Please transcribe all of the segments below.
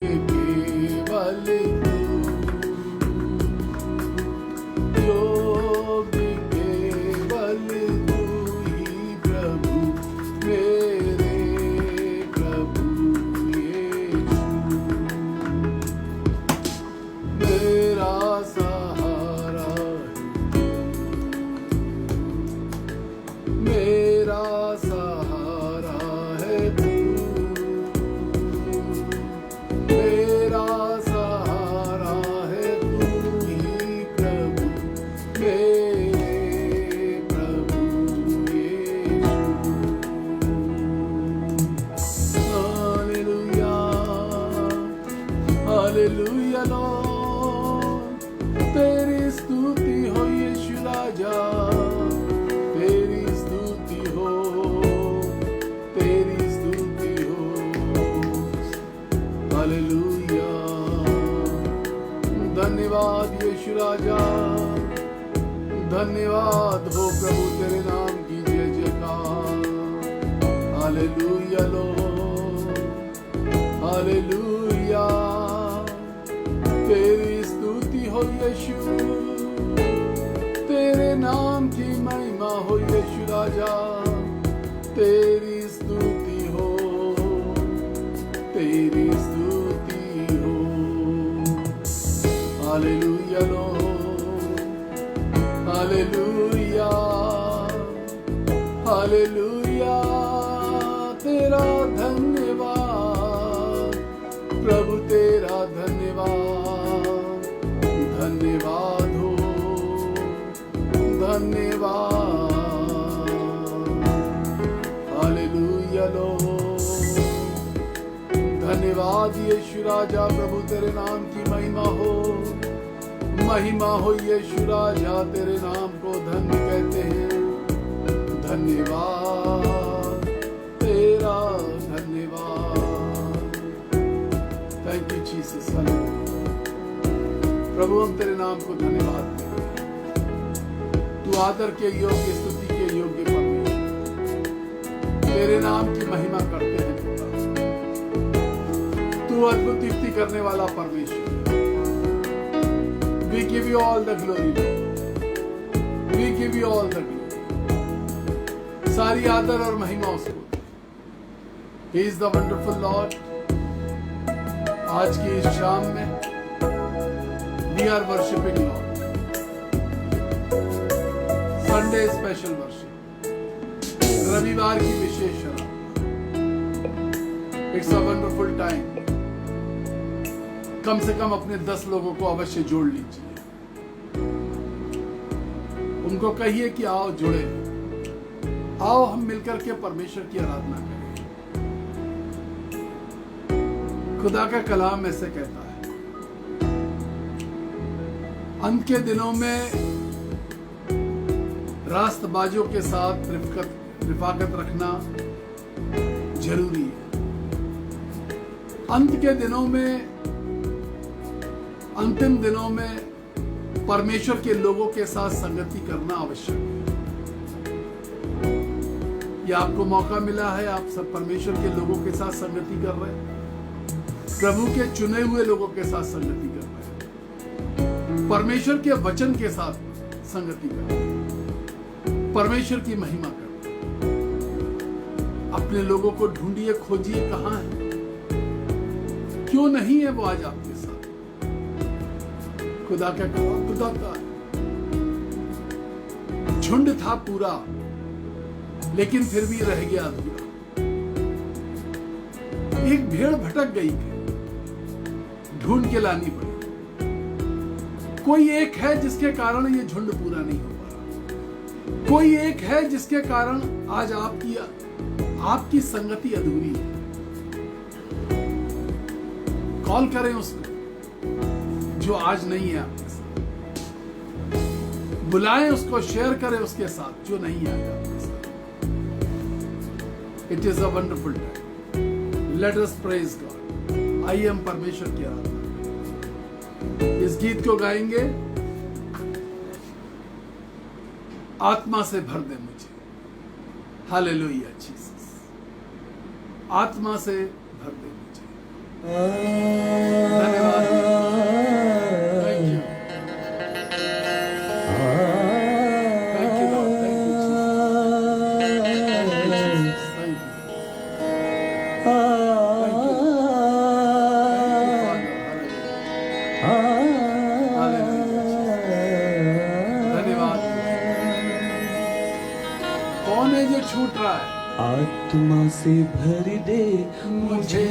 केवल तू योगी, केवल तू ही प्रभु, मेरे प्रभु यीशु। मेरा सहारा है, मेरा सहारा है तू, मेरा सहारा है तू ही प्रभु, मेरे प्रभु यीशु। हालेलुया, हालेलुया लॉर्ड, तेरी स्तुति हो यीशु राजा, तेरी स्तुति हो, तेरी स्तुति हो। हालेलुया, धन्यवाद यीशु राजा, धन्यवाद हो प्रभु तेरे नाम की जय जयकार। हालेलुया लॉर्ड, हालेलुया, तेरी स्तुति हो यीशु, तेरे नाम की महिमा हो यीशु राजा, तेरी स्तुति हो, तेरी स्तुति हो। हालेलुया लॉर्ड, हालेलुया, हालेलुया, तेरा धन्यवाद प्रभु, तेरा धन्यवाद, धन्यवाद हो, धन्यवाद। हालेलुया लॉर्ड, धन्यवाद यीशु राजा, प्रभु तेरे नाम की महिमा हो, महिमा हो यीशु राजा, तेरे नाम को धन्य कहते हैं। धन्यवाद तेरा, धन्यवाद। Thank you Jesus. प्रभु हम तेरे नाम को धन्यवाद देते हैं। तू आदर के योग्य, स्तुति के योग्य परमेश्वर, तेरे नाम की महिमा करते हैं। तू अद्भुत युक्ति करने वाला परमेश्वर। We give you all the glory, Lord. We give you all the glory. सारी आदर और महिमा उसको। He is the wonderful Lord. आज की इस शाम में we are worshiping Lord. Sunday special worship. रविवार की विशेष शराब। It's a wonderful time. कम से कम अपने 10 लोगों को अवश्य जोड़ लीजिए। उनको कहिए कि आओ जुड़े, आओ हम मिलकर के परमेश्वर की आराधना करें। खुदा का कलाम ऐसे कहता है, अंत के दिनों में रास्तबाजों के साथ रिफाकत रखना जरूरी है। अंत के दिनों में, अंतिम दिनों में परमेश्वर के लोगों के साथ संगति करना आवश्यक है। यह आपको मौका मिला है, आप सब परमेश्वर के लोगों के साथ संगति कर रहे हैं, प्रभु के चुने हुए लोगों के साथ संगति कर रहे हैं, परमेश्वर के वचन के साथ संगति कर रहे हैं, परमेश्वर की महिमा कर रहे हैं। अपने लोगों को ढूंढिए, खोजिए, कहां है, क्यों नहीं है वो आज आपके साथ। खुदा क्या कहा, खुदा का झुंड था पूरा, लेकिन फिर भी रह गया अधूरा। एक भेड़ भटक गई थी, ढूंढ के लानी पड़ी। कोई एक है जिसके कारण ये झुंड पूरा नहीं हो पा। कोई एक है जिसके कारण आज आपकी संगति अधूरी है। कॉल करें उसको जो आज नहीं है आपके साथ, बुलाएं उसको, शेयर करें उसके साथ जो नहीं है आपके साथ। It is a wonderful time. Let us praise God. आइए हम परमेश्वर की आराधना। इस गीत को गाएंगे, आत्मा से भर दे मुझे। हालेलुया जीसस, आत्मा से भर दे मुझे। छूट रहा है। आत्मा से भर दे मुझे,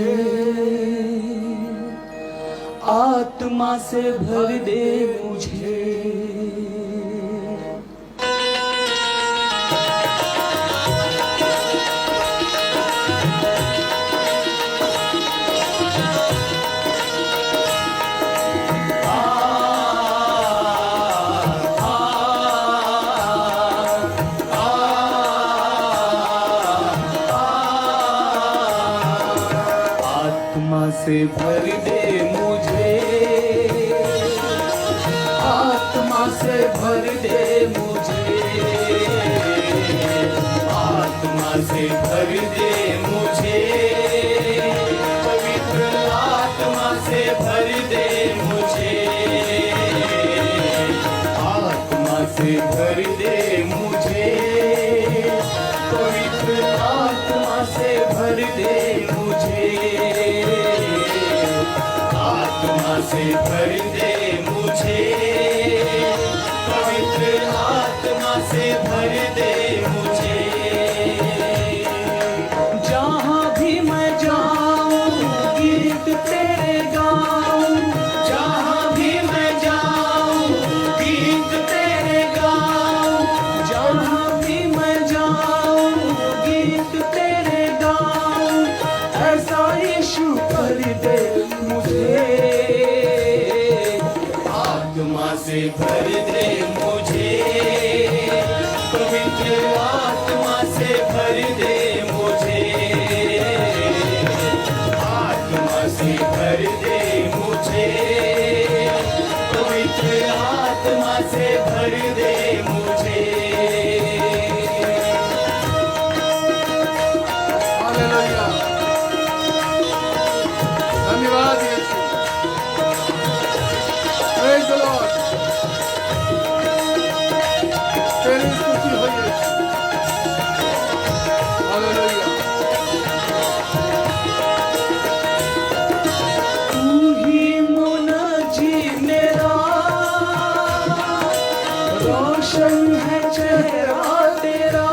आत्मा से भर दे मुझे। आत्मा से भर दे मुझे, आत्मा से भर दे मुझे, आत्मा से भर दे मुझे, पवित्र आत्मा से भर दे मुझे, आत्मा से भर दे मुझे, पवित्र आत्मा से भर दे मुझे, आत्मा से भर दे मुझे, पवित्र आत्मा से भर दे मुझे। जहाँ भी मैं जाऊँ गीत तेरे गाऊँ, जहाँ भी मैं जाऊँ गीत तेरे गाऊँ, जहाँ भी मैं जाऊँ गीत तेरे गाऊँ, ऐसा यीशु कर दे मुझे, आत्मा से भर दे मुझे, पवित्र आत्मा से भर दे मुझे, आत्मा से भर दे मुझे, पवित्र आत्मा से भर दे मुझे। हालेलुया, धन्यवाद यीशु। Praise the Lord. तेरी स्तुति हो यीशु। हालेलुया। तू ही मुनजी मेरा, रोशन है चेहरा तेरा,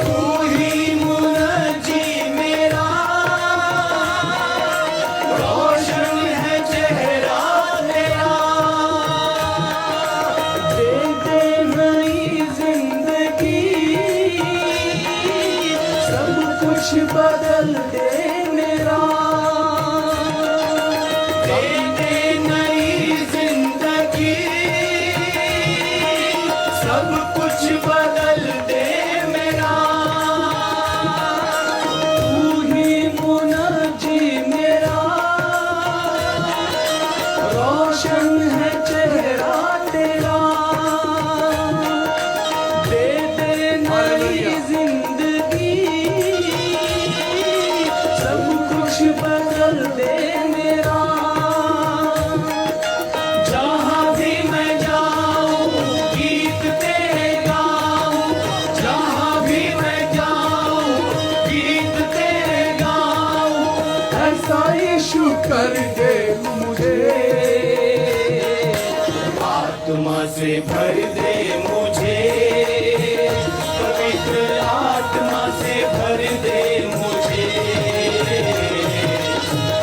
तू ही मुनजी मेरा, रोशन है चेहरा तेरा, दे दे नई जिंदगी, सब कुछ बदल दे मेरा, दे दे नई जिंदगी, सब कुछ बदल दे मेरा, तू ही मुनजी मेरा, रोशन है चेहरा तेरा, दे दे नई जिंदगी, सब कुछ बदल दे मेरा। जहाँ भी मैं जाऊँ गीत तेरे गाऊँ, जहाँ भी मैं जाऊँ गीत तेरे गाऊँ, ऐसा यीशु कर दे मुझे, आत्मा से भर दे मुझे, पवित्र आत्मा से भर दे मुझे,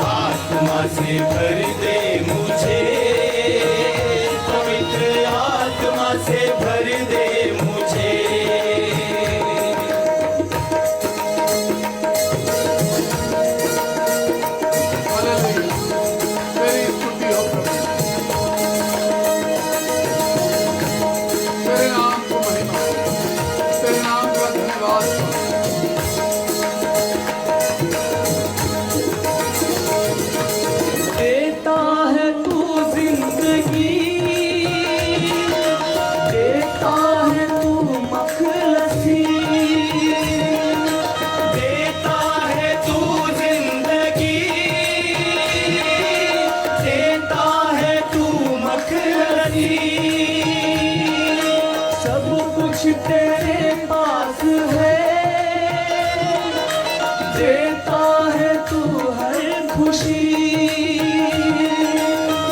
आत्मा से भर दे मुझे, पवित्र आत्मा से भर दे मुझे। हालेलुया, तेरी स्तुति हो प्रभु। तेरे नाम को महिमा, तेरे नाम का धन्यवाद हो। देता है तू जिंदगी, देता है तू मखलसी, देता है तू जिंदगी, देता है तू मखलसी, सब कुछ तेरे पास है, देता है तू हर खुशी,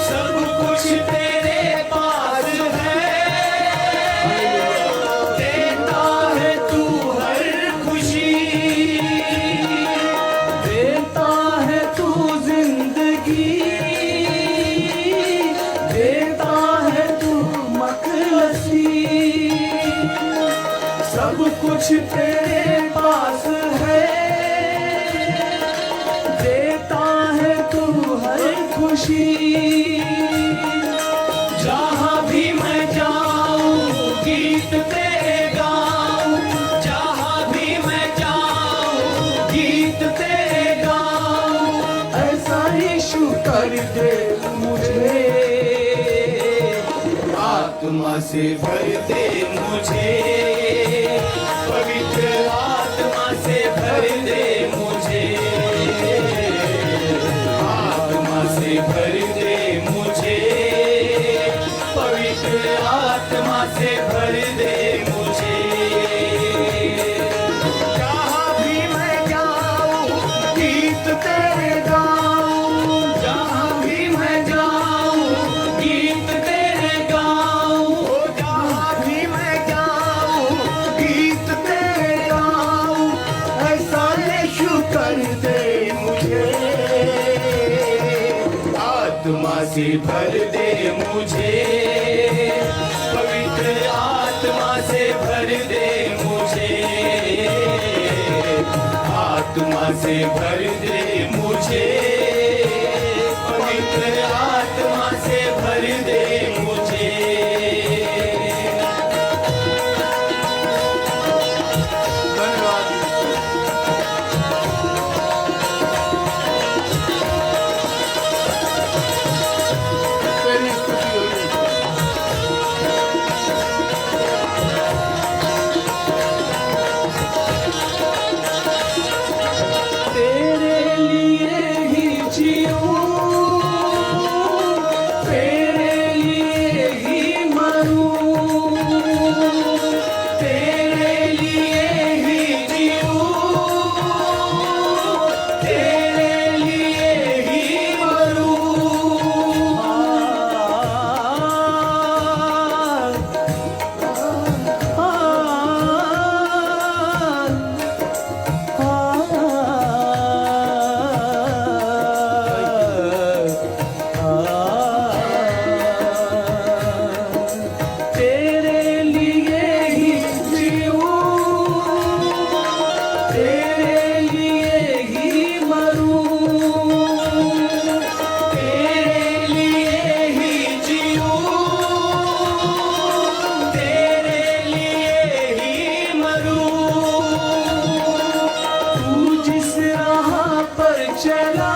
सब कुछ तेरे पास है, देता कुछ तेरे पास है, देता है तू हर खुशी। जहाँ भी मैं जाऊं गीत तेरे गाऊं, जहाँ भी मैं जाऊं गीत तेरे गाऊं। ऐसा यीशु कर दे मुझे, आत्मा से भर दे मुझे, पवित्र आत्मा से भर दे मुझे, आत्मा से भर दे मुझे, पवित्र आत्मा से भर दे मुझे। जहाँ भी मैं जाऊं गीत तेरे गाऊं, जहाँ भी मैं जाऊं गीत तेरे गाऊं, जहाँ भी मैं जाऊं गीत तेरे गाऊं। ऐसा यीशु कर दे मुझे, आत्मा से भर दे मुझे, पवित्र आत्मा से भर दे मुझे, आत्मा से भर दे मुझे, पवित्र आत्मा से भर दे मुझे। धन्यवाद। तेरी स्तुति होगी। तेरे लिए ही जीऊं, तेरे लिए ही मरूं, तेरे लिए ही जीऊं, तेरे लिए ही तेरे लिए ही जीऊं, तेरे लिए ही मरूं, तेरे लिए ही जीऊं, तेरे लिए ही मरूं। तू जिस राह पर चला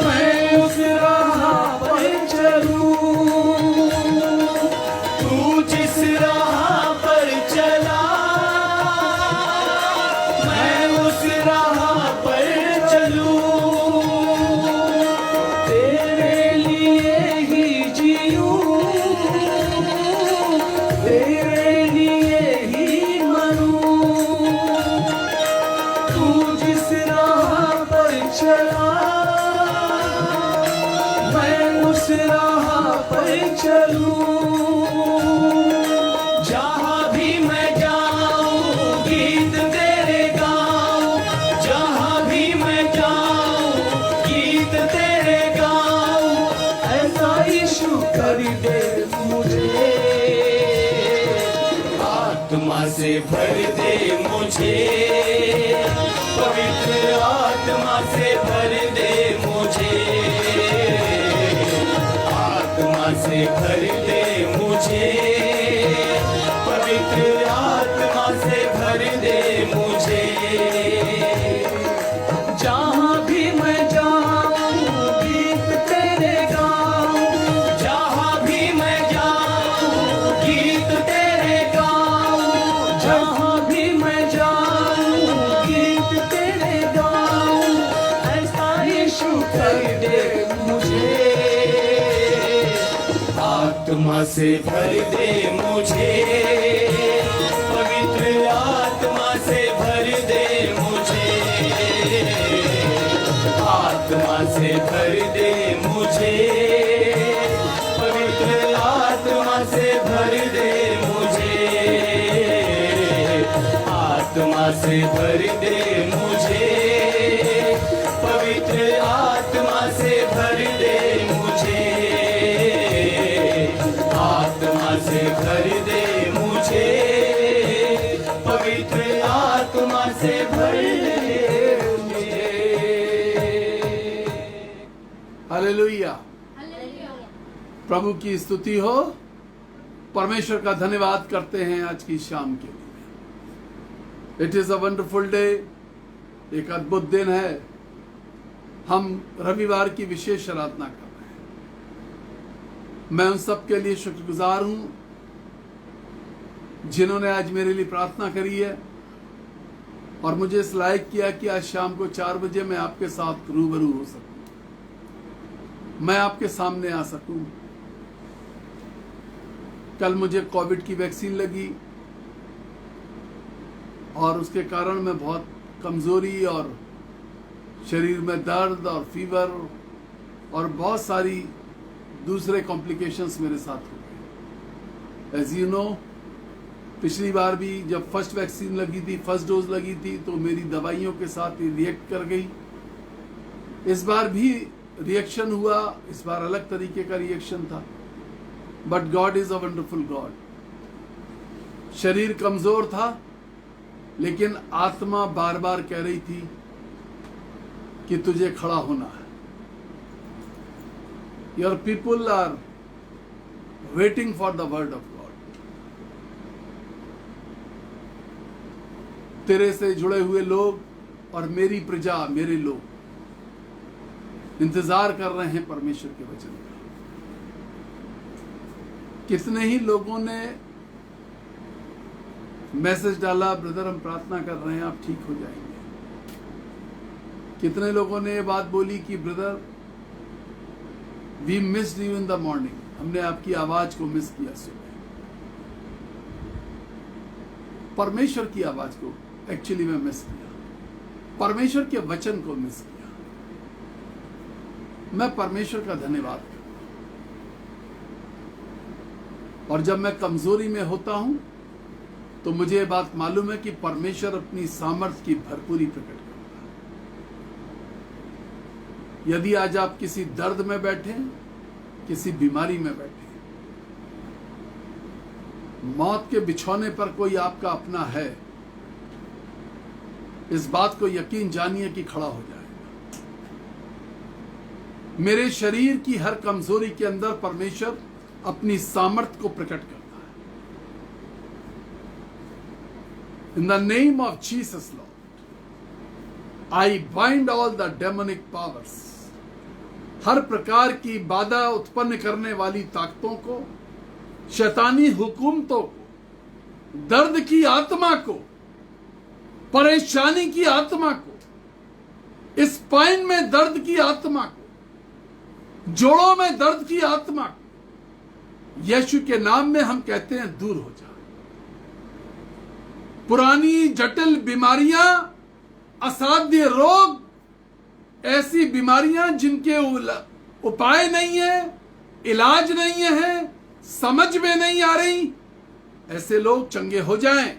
मैं उस राह पर चलूं, तू जिस राह पर चला मैं उस राह पर चलूं। तेरे लिए ही जीऊं, तेरे लिए ही मरूं। तू जिस राह पर चला मैं उस राह पर चलूं। जहाँ भी मैं जाऊं गीत तेरे गाऊं, जहाँ भी मैं जाऊं गीत तेरे गाऊं। ऐसा यीशु कर दे मुझे, आत्मा से भर दे मुझे, पवित्र आत्मा से भर दे मुझे, आत्मा से भर दे मुझे, पवित्र आत्मा से भर दे मुझे। जहाँ भी मैं जाऊं गीत तेरे गाऊं, जहाँ भी मैं जाऊं गीत तेरे गाऊं, जहाँ भी मैं जाऊं गीत तेरे गाऊं। ऐसा यीशु कर दे मुझे, आत्मा से भर दे मुझे, पवित्र आत्मा से भर दे मुझे, आत्मा से भर दे मुझे, पवित्र आत्मा से भर दे मुझे, आत्मा से भर दे मुझे, पवित्र आत्मा से भर दे मुझे, आत्मा से भर दे मुझे, हालेलुया, प्रभु की स्तुति हो। परमेश्वर का धन्यवाद करते हैं आज की शाम के लिए। It is a wonderful day, एक अद्भुत दिन है। हम रविवार की विशेष आराधना कर रहे हैं। मैं उन सब के लिए शुक्रगुजार हूं जिन्होंने आज मेरे लिए प्रार्थना करी है और मुझे इस लायक किया कि आज शाम को 4 बजे मैं आपके साथ रूबरू हो सकूं, मैं आपके सामने आ सकूं। कल मुझे कोविड की वैक्सीन लगी और उसके कारण मैं बहुत कमजोरी और शरीर में दर्द और फीवर और बहुत सारी दूसरे कॉम्प्लिकेशंस मेरे साथ हो गए। एज यू नो, पिछली बार भी जब फर्स्ट वैक्सीन लगी थी, फर्स्ट डोज लगी थी, तो मेरी दवाइयों के साथ रिएक्ट कर गई। इस बार भी रिएक्शन हुआ, इस बार अलग तरीके का रिएक्शन था। But God is a wonderful God. शरीर कमजोर था लेकिन आत्मा बार बार कह रही थी कि तुझे खड़ा होना है। Your people are waiting for the word of God. तेरे से जुड़े हुए लोग और मेरी प्रजा, मेरे लोग इंतजार कर रहे हैं परमेश्वर के वचन का। कितने ही लोगों ने मैसेज डाला, ब्रदर हम प्रार्थना कर रहे हैं, आप ठीक हो जाएंगे। कितने लोगों ने ये बात बोली कि brother we missed you in the morning, हमने आपकी आवाज को मिस किया सुबह। परमेश्वर की आवाज को एक्चुअली मैं मिस किया, परमेश्वर के वचन को मिस किया। मैं परमेश्वर का धन्यवाद करता हूं। और जब मैं कमजोरी में होता हूं तो मुझे ये बात मालूम है कि परमेश्वर अपनी सामर्थ्य की भरपूरी प्रकट करता है। यदि आज आप किसी दर्द में बैठे, किसी बीमारी में बैठे, मौत के बिछौने पर कोई आपका अपना है, इस बात को यकीन जानिए कि खड़ा हो जाएगा। मेरे शरीर की हर कमजोरी के अंदर परमेश्वर अपनी सामर्थ्य को प्रकट करता है। In the name of Jesus, Lord, I bind all the demonic powers. हर प्रकार की बाधा उत्पन्न करने वाली ताकतों को, शैतानी हुकूमतों को, दर्द की आत्मा को, परेशानी की आत्मा को, स्पाइन में दर्द की आत्मा को, जोड़ों में दर्द की आत्मा को, यीशु के नाम में हम कहते हैं दूर हो जा। पुरानी जटिल बीमारियां, असाध्य रोग, ऐसी बीमारियां जिनके उपाय नहीं है, इलाज नहीं है, समझ में नहीं आ रही, ऐसे लोग चंगे हो जाएं।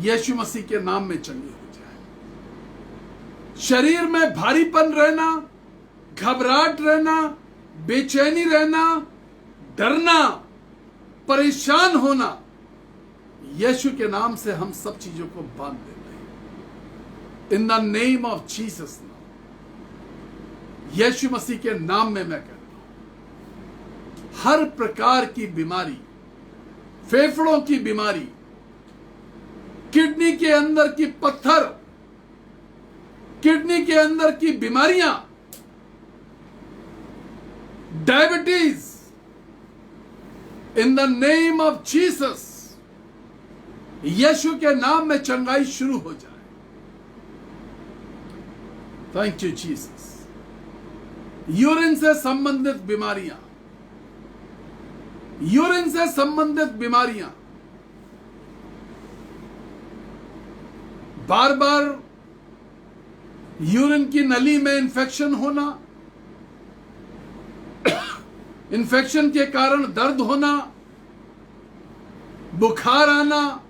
यीशु मसीह के नाम में चंगे हो जाएं। शरीर में भारीपन रहना, घबराहट रहना, बेचैनी रहना, डरना, परेशान होना, यीशु के नाम से हम सब चीजों को बांध देते हैं। In the name of Jesus, Yeshu Masih के नाम में मैं कहता हूं, हर प्रकार की बीमारी, फेफड़ों की बीमारी, किडनी के अंदर की पत्थर, किडनी के अंदर की बीमारियां, diabetes, in the name of Jesus, Yeshu के नाम में चंगाई शुरू हो जाए। Thank you Jesus. यूरिन से संबंधित बीमारियां, यूरिन से संबंधित बीमारियां, बार बार यूरिन की नली में इंफेक्शन होना, इंफेक्शन के कारण दर्द होना, बुखार आना,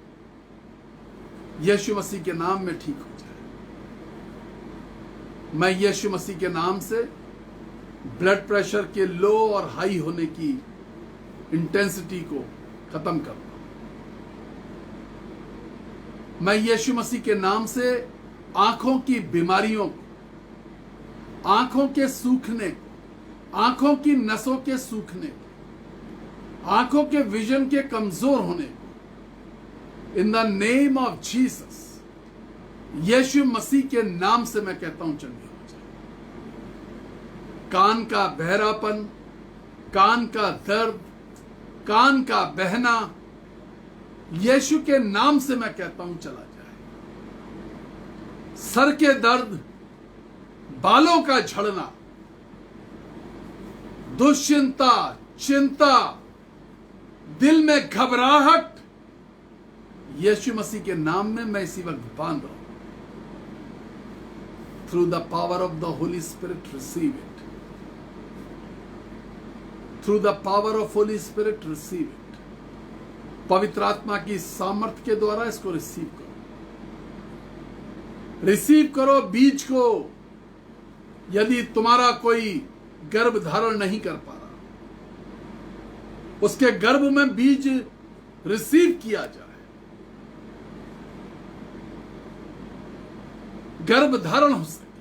यीशु मसीह के नाम में ठीक हो जाए। मैं यीशु मसीह के नाम से ब्लड प्रेशर के लो और हाई होने की इंटेंसिटी को खत्म करता हूं। मैं यीशु मसीह के नाम से आंखों की बीमारियों को, आंखों के सूखने को, आंखों की नसों के सूखने को, आंखों के विजन के कमजोर होने को, in the name of Jesus, Yeshu Masih के नाम से मैं कहता हूं चंगे हो जाए। कान का बहरापन, कान का दर्द, कान का बहना, यीशु के नाम से मैं कहता हूं चला जाए। सर के दर्द, बालों का झड़ना, दुश्चिंता, चिंता, दिल में घबराहट, यीशु मसीह के नाम में मैं इसी वक्त बांध रहा हूं। Through the power of the Holi spirit receive it. Through the power of Holi spirit receive it. पवित्र आत्मा की सामर्थ्य के द्वारा इसको रिसीव करो। रिसीव करो बीज को। यदि तुम्हारा कोई गर्भ धारण नहीं कर पा रहा, उसके गर्भ में बीज रिसीव किया जाए। गर्भ धारण हो सके।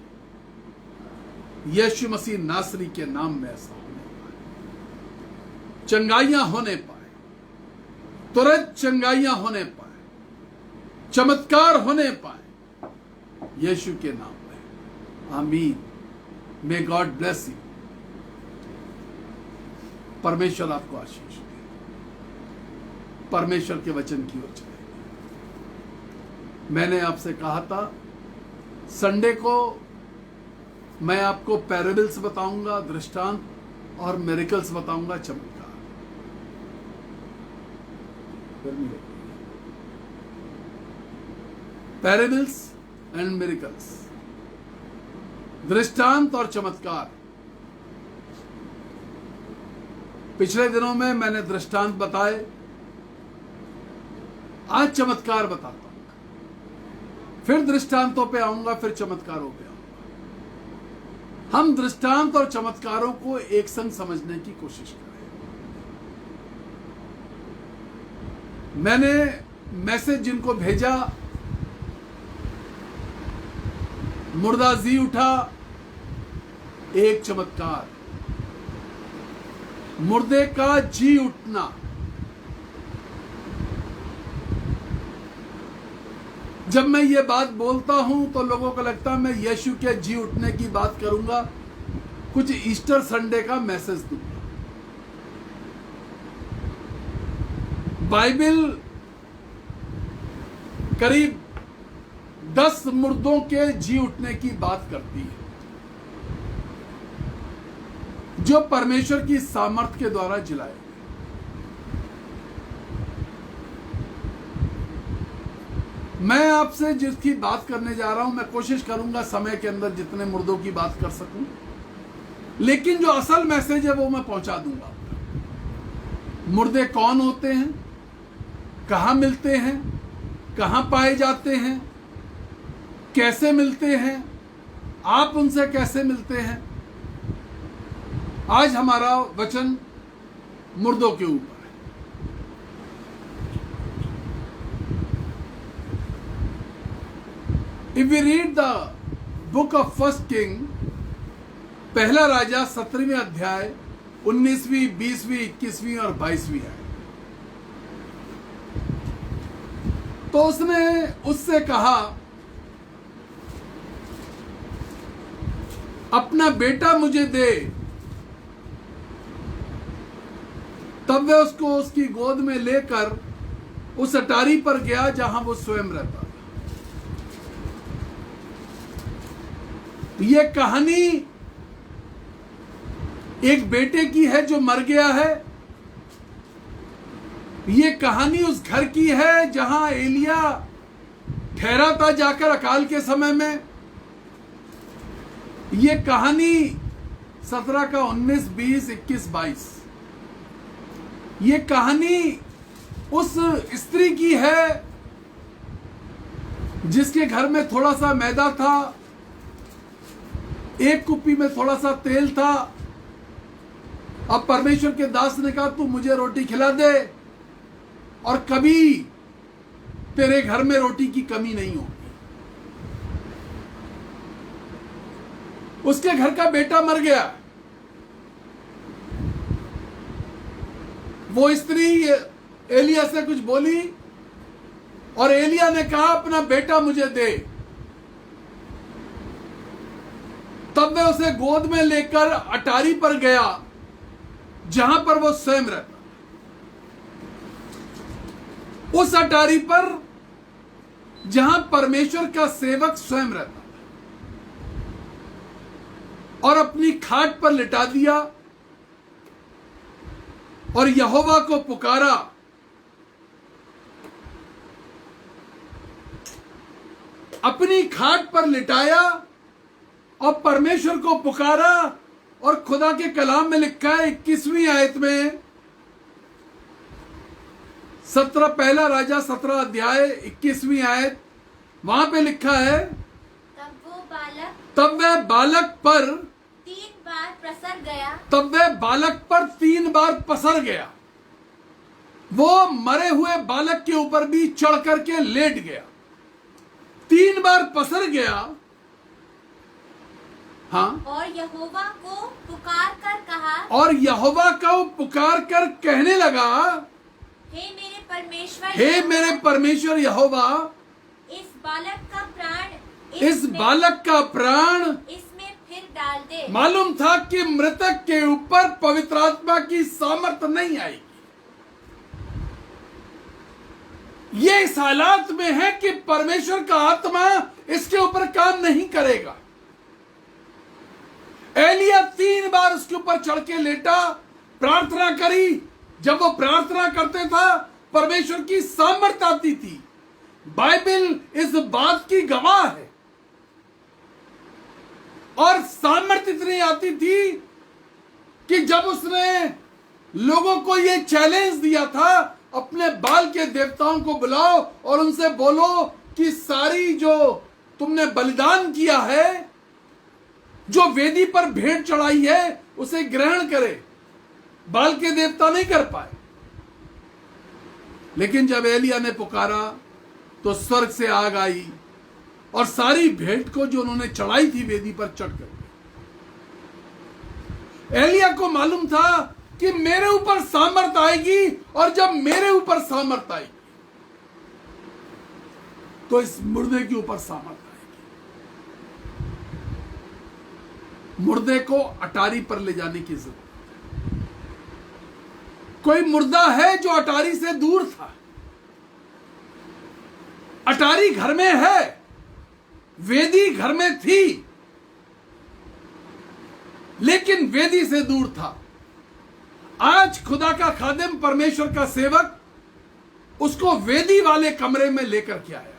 यीशु मसीह नासरी के नाम में ऐसा होने पाए, चंगाइयां होने पाए, तुरंत चंगाइयां होने पाए, चमत्कार होने पाए, यीशु के नाम में। आमीन। May God bless you. परमेश्वर आपको आशीष दे। परमेश्वर के वचन की ओर चले। मैंने आपसे कहा था संडे को मैं आपको पैराबल्स बताऊंगा, दृष्टांत और मिरेकल्स बताऊंगा, चमत्कार। पैराबल्स एंड मिरेकल्स, दृष्टांत और चमत्कार। पिछले दिनों में मैंने दृष्टांत बताए, आज चमत्कार बताता हूं। फिर दृष्टांतों पे आऊंगा, फिर चमत्कारों पे आऊंगा। हम दृष्टांत और चमत्कारों को एक संग समझने की कोशिश करें। मैंने मैसेज जिनको भेजा, मुर्दा जी उठा, एक चमत्कार। मुर्दे का जी उठना। जब मैं ये बात बोलता हूं तो लोगों को लगता है मैं यीशु के जी उठने की बात करूंगा, कुछ ईस्टर संडे का मैसेज दूंगा। बाइबल करीब 10 मुर्दों के जी उठने की बात करती है, जो परमेश्वर की सामर्थ के द्वारा जिलाए। मैं आपसे जिसकी बात करने जा रहा हूं, मैं कोशिश करूंगा समय के अंदर जितने मुर्दों की बात कर सकूं, लेकिन जो असल मैसेज है वो मैं पहुंचा दूंगा। मुर्दे कौन होते हैं, कहां मिलते हैं, कहां पाए जाते हैं, कैसे मिलते हैं, आप उनसे कैसे मिलते हैं। आज हमारा वचन मुर्दों के ऊपर। If we read the book of First King, पहला राजा 17वें अध्याय 19वीं, 20वीं, 21वीं और 22वीं है। तो उसने उससे कहा, अपना बेटा मुझे दे। तब वह उसको उसकी गोद में लेकर उस अटारी पर गया जहां वो स्वयं रहता। ये कहानी एक बेटे की है जो मर गया है। ये कहानी उस घर की है जहां एलिया ठहरा था जाकर अकाल के समय में। ये कहानी 17 का 19, 20, 21, 22। ये कहानी उस स्त्री की है जिसके घर में थोड़ा सा मैदा था, एक कुप्पी में थोड़ा सा तेल था। अब परमेश्वर के दास ने कहा, तू मुझे रोटी खिला दे और कभी तेरे घर में रोटी की कमी नहीं होगी। उसके घर का बेटा मर गया। वो स्त्री एलिया से कुछ बोली और एलिया ने कहा अपना बेटा मुझे दे। तब वह उसे गोद में लेकर अटारी पर गया जहां पर वो स्वयं रहता। उस अटारी पर जहां परमेश्वर का सेवक स्वयं रहता और अपनी खाट पर लिटा दिया और यहोवा को पुकारा। अपनी खाट पर लिटाया और परमेश्वर को पुकारा। और खुदा के कलाम में लिखा है 21वीं आयत में, 17 पहला राजा 17 अध्याय 21वीं आयत, वहां पे लिखा है तब वह बालक पर 3 बार पसर गया। तब वह बालक पर 3 बार पसर गया। वो मरे हुए बालक के ऊपर भी चढ़ करके लेट गया। 3 बार पसर गया। हाँ, और यहोवा को पुकार कर कहा, और यहोवा को पुकार कर कहने लगा, हे मेरे परमेश्वर, हे मेरे परमेश्वर यहोवा, इस बालक का प्राण इस बालक का प्राण इसमें फिर डाल दे। मालूम था कि मृतक के ऊपर पवित्र आत्मा की सामर्थ नहीं आएगी। ये इस हालात में है कि परमेश्वर का आत्मा इसके ऊपर काम नहीं करेगा। एलिया 3 बार उसके ऊपर चढ़ के लेटा, प्रार्थना करी। जब वो प्रार्थना करते था परमेश्वर की सामर्थ आती थी। बाइबल इस बात की गवाह है। और सामर्थ इतनी आती थी कि जब उसने लोगों को ये चैलेंज दिया था, अपने बाल के देवताओं को बुलाओ और उनसे बोलो कि सारी जो तुमने बलिदान किया है, जो वेदी पर भेंट चढ़ाई है, उसे ग्रहण करे। बाल के देवता नहीं कर पाए। लेकिन जब एलिया ने पुकारा तो स्वर्ग से आग आई और सारी भेंट को जो उन्होंने चढ़ाई थी वेदी पर चढ़कर, एलिया को मालूम था कि मेरे ऊपर सामर्थ आएगी और जब मेरे ऊपर सामर्थ आएगी तो इस मुर्दे के ऊपर सामर्थ आएगी। मुर्दे को अटारी पर ले जाने की जरूरत है। कोई मुर्दा है जो अटारी से दूर था। अटारी घर में है, वेदी घर में थी, लेकिन वेदी से दूर था। आज खुदा का खादिम, परमेश्वर का सेवक, उसको वेदी वाले कमरे में लेकर के आया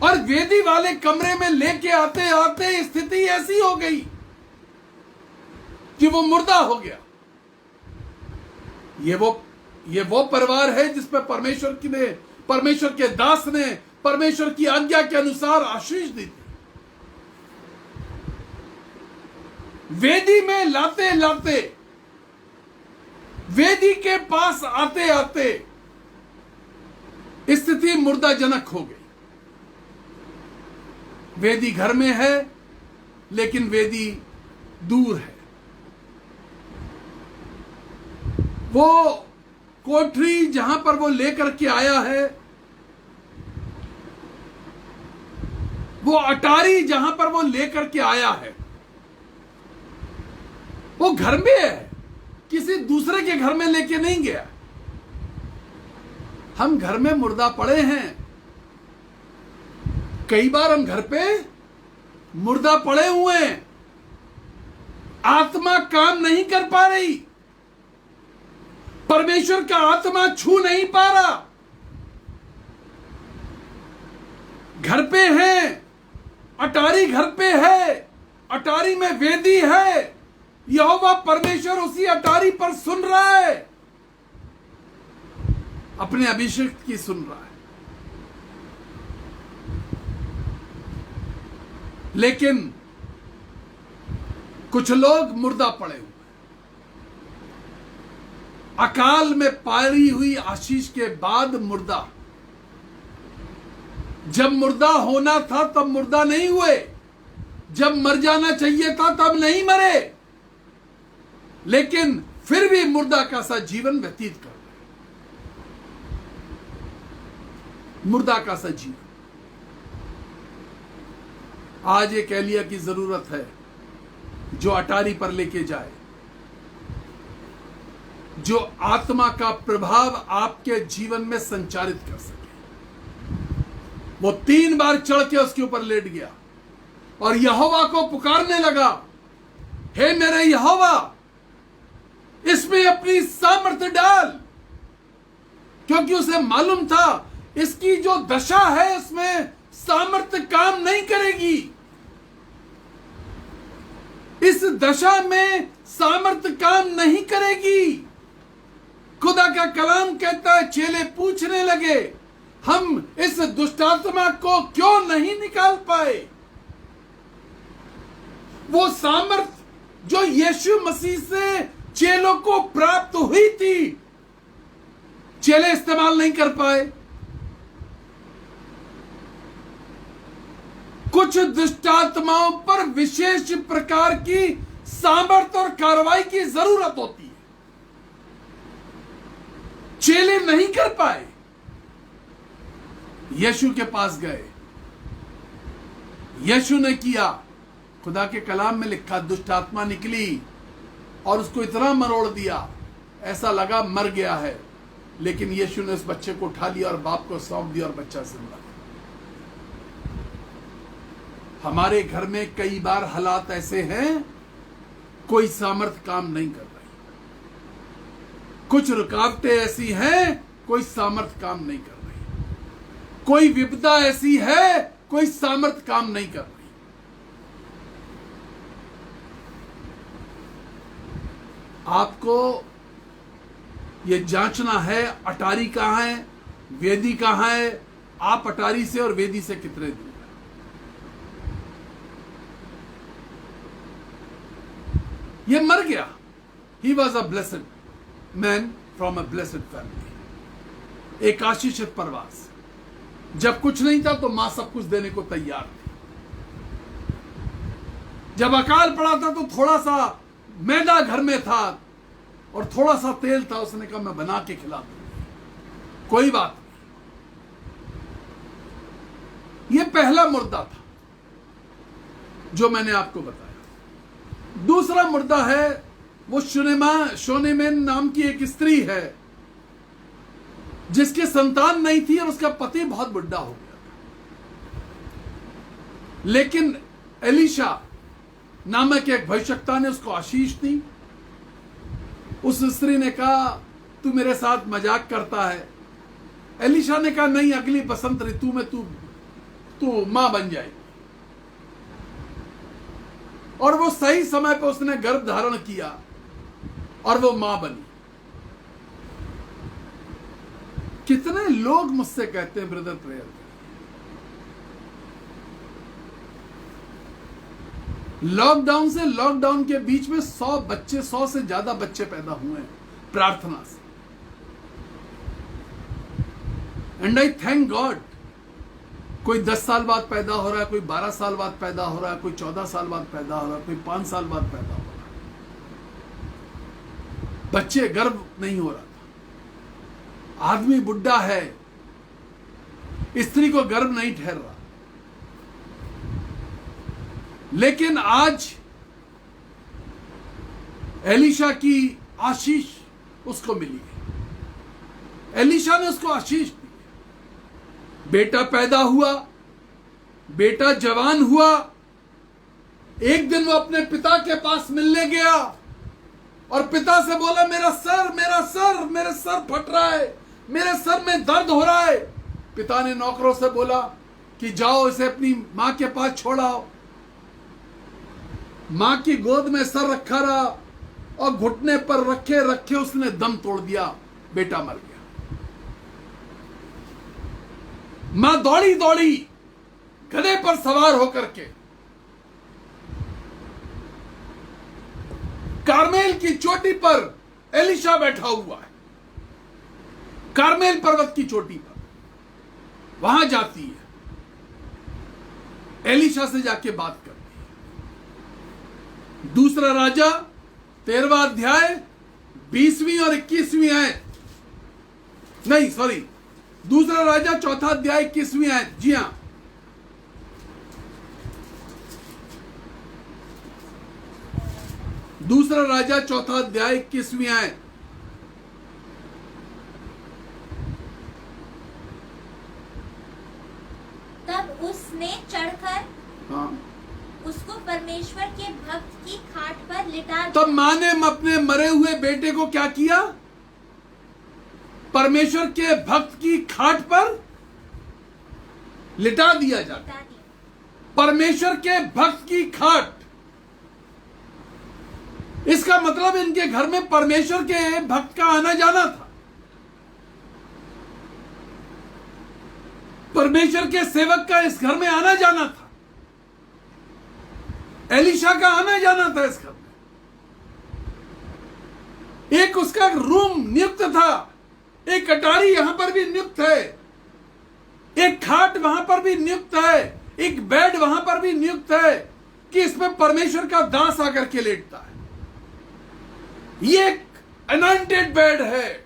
और वेदी वाले कमरे में लेके आते आते स्थिति ऐसी हो गई कि वो मुर्दा हो गया। ये वो परिवार है जिसपे परमेश्वर के दास ने परमेश्वर की आज्ञा के अनुसार आशीष दी थी। वेदी में लाते लाते, वेदी के पास आते आते स्थिति मुर्दाजनक हो गई। वेदी घर में है लेकिन वेदी दूर है। वो कोठरी जहां पर वो लेकर के आया है, वो अटारी जहां पर वो लेकर के आया है, वो घर में है, किसी दूसरे के घर में लेके नहीं गया। हम घर में मुर्दा पड़े हैं। कई बार हम घर पे मुर्दा पड़े हुए हैं। आत्मा काम नहीं कर पा रही, परमेश्वर का आत्मा छू नहीं पा रहा। घर पे हैं, अटारी घर पे है, अटारी में वेदी है, यहोवा परमेश्वर उसी अटारी पर सुन रहा है, अपने अभिषेक की सुन रहा है। लेकिन कुछ लोग मुर्दा पड़े हुए, अकाल में पारी हुई आशीष के बाद मुर्दा। जब मुर्दा होना था तब मुर्दा नहीं हुए, जब मर जाना चाहिए था तब नहीं मरे। लेकिन फिर भी मुर्दा का सा जीवन व्यतीत कर रहे हैं। मुर्दा का सा जीवन। आज एक एलिया की जरूरत है जो अटारी पर लेके जाए, जो आत्मा का प्रभाव आपके जीवन में संचारित कर सके। वो 3 बार चढ़ के उसके ऊपर लेट गया और यहोवा को पुकारने लगा, हे मेरे यहोवा, इसमें अपनी सामर्थ्य डाल, क्योंकि उसे मालूम था इसकी जो दशा है इसमें सामर्थ्य काम नहीं करेगी। इस दशा में सामर्थ्य काम नहीं करेगी। खुदा का कलाम कहता है, चेले पूछने लगे, हम इस दुष्टात्मा को क्यों नहीं निकाल पाए? वो सामर्थ जो यीशु मसीह से चेलों को प्राप्त हुई थी, चेले इस्तेमाल नहीं कर पाए। कुछ दुष्टात्माओं पर विशेष प्रकार की सामर्थ्य और कार्रवाई की जरूरत होती है, चेले नहीं कर पाए। यीशु के पास गए, यीशु ने किया। खुदा के कलाम में लिखा, दुष्ट आत्मा निकली और उसको इतना मरोड़ दिया, ऐसा लगा मर गया है, लेकिन यीशु ने उस बच्चे को उठा लिया और बाप को सौंप दिया और बच्चा जिंदा। हमारे घर में कई बार हालात ऐसे हैं, कोई सामर्थ्य काम नहीं कर रही, कुछ रुकावटें ऐसी हैं, कोई सामर्थ्य काम नहीं कर रही, कोई विपदा ऐसी है, कोई सामर्थ्य काम नहीं कर रही। आपको यह जांचना है, अटारी कहां है, वेदी कहां है, आप अटारी से और वेदी से कितने दूर। ये मर गया। He was a blessed man from a blessed family. एक आशीषित परवास। जब कुछ नहीं था तो मां सब कुछ देने को तैयार थी। जब अकाल पड़ा था तो थोड़ा सा मैदा घर में था और थोड़ा सा तेल था, उसने कहा मैं बना के खिला दूंगा, कोई बात नहीं। यह पहला मुर्दा था जो मैंने आपको बताया। दूसरा मुर्दा है, वो शोनेमेन नाम की एक स्त्री है जिसके संतान नहीं थी और उसका पति बहुत बुढ़ा हो गया था। लेकिन एलिशा नामक एक भविष्यवक्ता ने उसको आशीष दी। उस स्त्री ने कहा, तू मेरे साथ मजाक करता है। एलिशा ने कहा, नहीं, अगली बसंत ऋतु में तू मां बन जाएगी। और वो सही समय पर उसने गर्भ धारण किया और वो मां बनी। कितने लोग मुझसे कहते हैं, ब्रदर प्रेयर, लॉकडाउन से लॉकडाउन के बीच में 100 से ज्यादा बच्चे पैदा हुए हैं प्रार्थना से। And I thank God. कोई 10 साल बाद पैदा हो रहा है, कोई 12 साल बाद पैदा हो रहा है, कोई 14 साल बाद पैदा हो रहा है, कोई 5 साल बाद पैदा हो रहा है। बच्चे गर्भ नहीं हो रहा था। आदमी बुढ़ा है, स्त्री को गर्भ नहीं ठहर रहा। लेकिन आज एलिशा की आशीष उसको मिली है। एलिशा ने उसको आशीष दी। बेटा पैदा हुआ, बेटा जवान हुआ। एक दिन वो अपने पिता के पास मिलने गया और पिता से बोला, मेरा सर मेरे सर फट रहा है, मेरे सर में दर्द हो रहा है। पिता ने नौकरों से बोला कि जाओ इसे अपनी मां के पास छोड़ाओ। मां की गोद में सर रखा रहा और घुटने पर रखे उसने दम तोड़ दिया, बेटा मर गया। मां दौड़ी गधे पर सवार होकर के कारमेल की चोटी पर एलिशा बैठा हुआ है। कारमेल पर्वत की चोटी पर वहां जाती है, एलिशा से जाके बात करती है। दूसरा राजा 13वां अध्याय 20वीं और 21वीं आयत, नहीं सॉरी, दूसरा राजा चौथा अध्याय 21वीं आयत। जी हां, दूसरा राजा चौथा अध्याय 21वीं आयत। तब उसने चढ़कर हाँ, उसको परमेश्वर के भक्त की खाट पर लिटा तब दिया। मां ने अपने मरे हुए बेटे को क्या किया? परमेश्वर के भक्त की खाट पर लिटा दिया जाता। लिटा दिया। परमेश्वर के भक्त की खाट, इसका मतलब इनके घर में परमेश्वर के भक्त का आना जाना था। परमेश्वर के सेवक का इस घर में आना जाना था। एलीशा का आना जाना था इस घर में। एक उसका रूम नियुक्त था, एक अटारी यहां पर भी नियुक्त है, एक खाट वहां पर भी नियुक्त है, एक बेड वहां पर भी नियुक्त है कि इसमें परमेश्वर का दास आकर के लेटता है। ये एक अनॉइंटेड बेड है।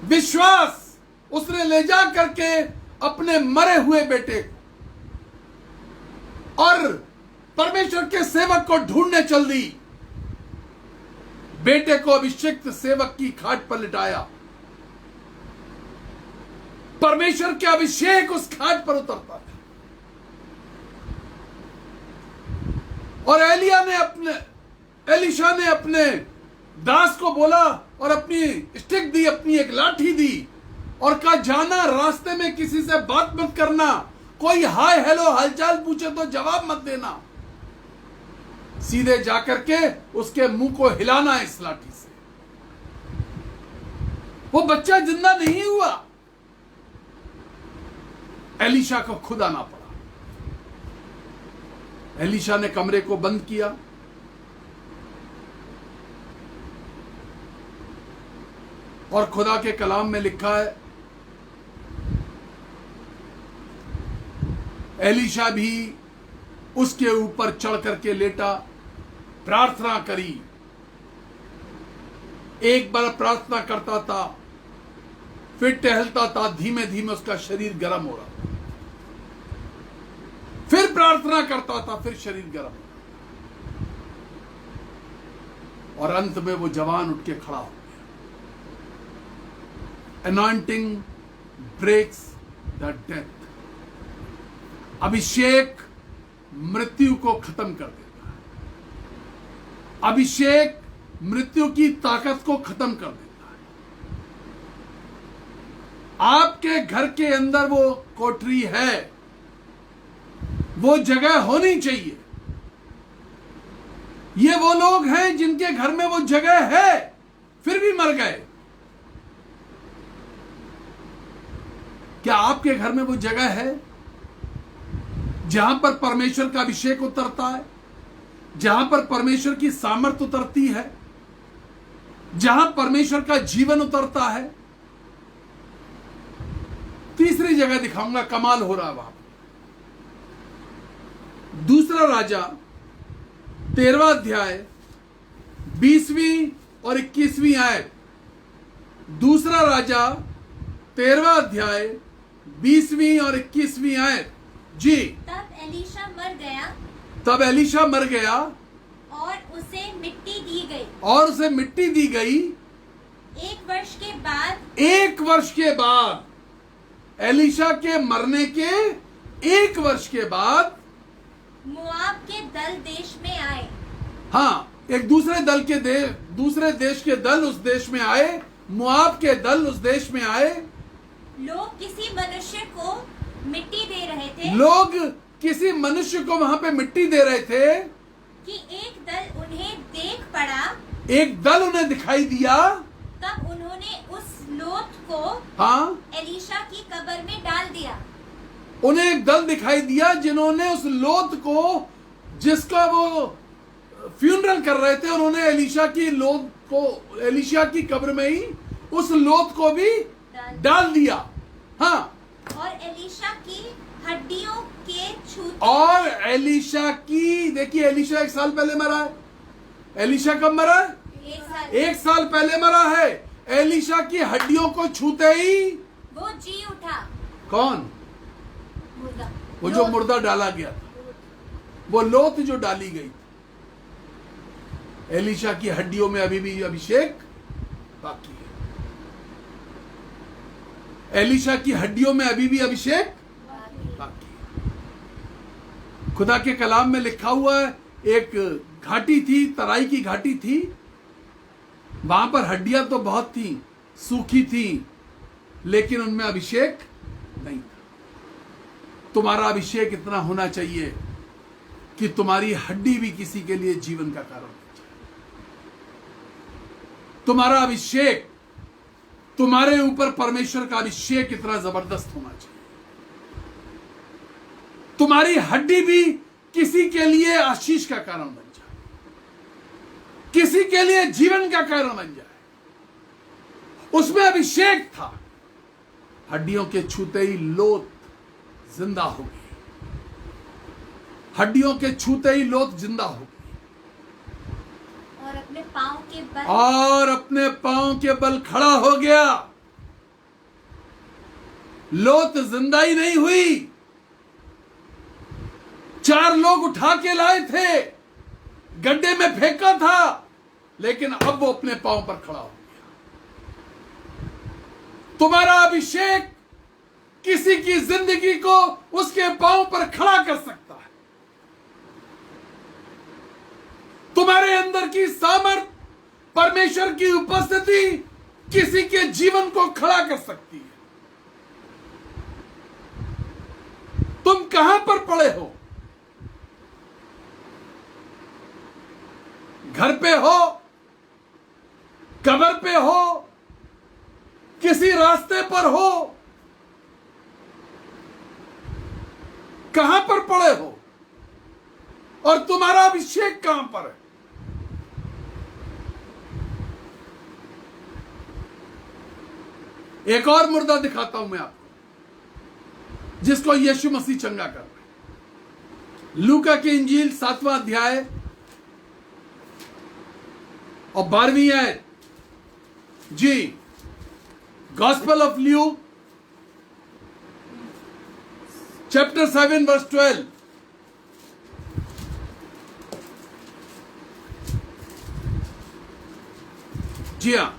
विश्वास उसने ले जा करके अपने मरे हुए बेटे को और परमेश्वर के सेवक को ढूंढने चल दी। बेटे को अभिषिक्त सेवक की खाट पर लिटाया। परमेश्वर के अभिषेक उस खाट पर उतरता था। और एलीशा ने अपने दास को बोला और अपनी स्टिक दी, अपनी एक लाठी दी और कहा, जाना, रास्ते में किसी से बात मत करना, कोई हाय हेलो हालचाल पूछे तो जवाब मत देना, सीधे जाकर के उसके मुंह को हिलाना इस लाठी से। वो बच्चा जिंदा नहीं हुआ। एलीशा को खुद आना पड़ा। एलीशा ने कमरे को बंद किया, और खुदा के कलाम में लिखा है, एलीशा भी उसके ऊपर चढ़ करके लेटा, प्रार्थना करी। एक बार प्रार्थना करता था, फिर टहलता था, धीमे धीमे उसका शरीर गर्म हो रहा था। फिर प्रार्थना करता था, फिर शरीर गर्म हो रहा था। और अंत में वो जवान उठ के खड़ा हो गया। Anointing breaks the death. अभिषेक मृत्यु को खत्म कर देता है। अभिषेक मृत्यु की ताकत को खत्म कर देता है। आपके घर के अंदर वो कोठरी है, वो जगह होनी चाहिए। ये वो लोग हैं जिनके घर में वो जगह है, फिर भी मर गए। क्या आपके घर में वो जगह है जहां पर परमेश्वर का अभिषेक उतरता है, जहां पर परमेश्वर की सामर्थ उतरती है, जहां परमेश्वर का जीवन उतरता है? तीसरी जगह दिखाऊंगा, कमाल हो रहा है वहां। दूसरा राजा 13वां अध्याय 20वीं और 21वीं आयत। दूसरा राजा 13वां अध्याय 20वीं और 21वीं आयत। जी। तब एलीशा मर गया। तब एलीशा मर गया और उसे मिट्टी दी गई। और उसे मिट्टी दी गई। 1 वर्ष के बाद 1 वर्ष के बाद, एलीशा के मरने के 1 वर्ष के बाद मोआब के दल देश में आए। हाँ, एक दूसरे दूसरे देश के दल उस देश में आए। मोआब के दल उस देश में आए। लोग किसी मनुष्य को मिट्टी दे रहे थे। लोग किसी मनुष्य को वहां पे मिट्टी दे रहे थे कि एक दल उन्हें देख पड़ा। एक दल उन्हें दिखाई दिया। तब उन्होंने उस लोथ को हाँ, एलीशा की कब्र में डाल दिया। उन्हें एक दल दिखाई दिया जिन्होंने उस लोथ को, जिसका वो फ्यूनरल कर रहे थे, उन्होंने एलीशा की लोथ को, एलीशा की कब्र में ही उस लोथ को भी डाल दिया। हाँ, और एलीशा की हड्डियों के छूते। और एलीशा की, देखिए एलीशा 1 साल पहले मरा है। एलीशा कब मरा है? 1 साल पहले मरा है। एलीशा की हड्डियों को छूते ही वो जी उठा। कौन? मुर्दा। वो जो मुर्दा डाला गया था, वो लोथ जो डाली गई थी। एलीशा की हड्डियों में अभी भी अभिषेक बाकी है। एलीशा की हड्डियों में अभी भी अभिषेक बाकी है। खुदा के कलाम में लिखा हुआ है, एक घाटी थी, तराई की घाटी थी, वहां पर हड्डियां तो बहुत थी, सूखी थी, लेकिन उनमें अभिषेक नहीं था। तुम्हारा अभिषेक इतना होना चाहिए कि तुम्हारी हड्डी भी किसी के लिए जीवन का कारण बन जाए। तुम्हारा अभिषेक, तुम्हारे ऊपर परमेश्वर का अभिषेक इतना जबरदस्त होना चाहिए, तुम्हारी हड्डी भी किसी के लिए आशीष का कारण बन जाए, किसी के लिए जीवन का कारण बन जाए। उसमें अभिषेक था। हड्डियों के छूते ही लोथ जिंदा हो गई। हड्डियों के छूते ही लोथ जिंदा हो गई और अपने पांव के बल और अपने पांव के बल खड़ा हो गया। लोथ जिंदा ही नहीं हुई। 4 लोग उठा के लाए थे, गड्ढे में फेंका था, लेकिन अब वो अपने पांव पर खड़ा हो गया। तुम्हारा अभिषेक किसी की जिंदगी को उसके पांव पर खड़ा कर सकता है। तुम्हारे अंदर की सामर्थ, परमेश्वर की उपस्थिति किसी के जीवन को खड़ा कर सकती है। तुम कहां पर पड़े हो? घर पे हो, कब्र पे हो, किसी रास्ते पर हो, कहां पर पड़े हो? और तुम्हारा अभिषेक कहां पर है? एक और मुर्दा दिखाता हूं मैं आपको, जिसको यीशु मसीह चंगा कर रहे हैं। लूका की इंजील 7वां अध्याय और 12वीं आयत। जी, gospel of Luke chapter 7 verse 12। जी हां,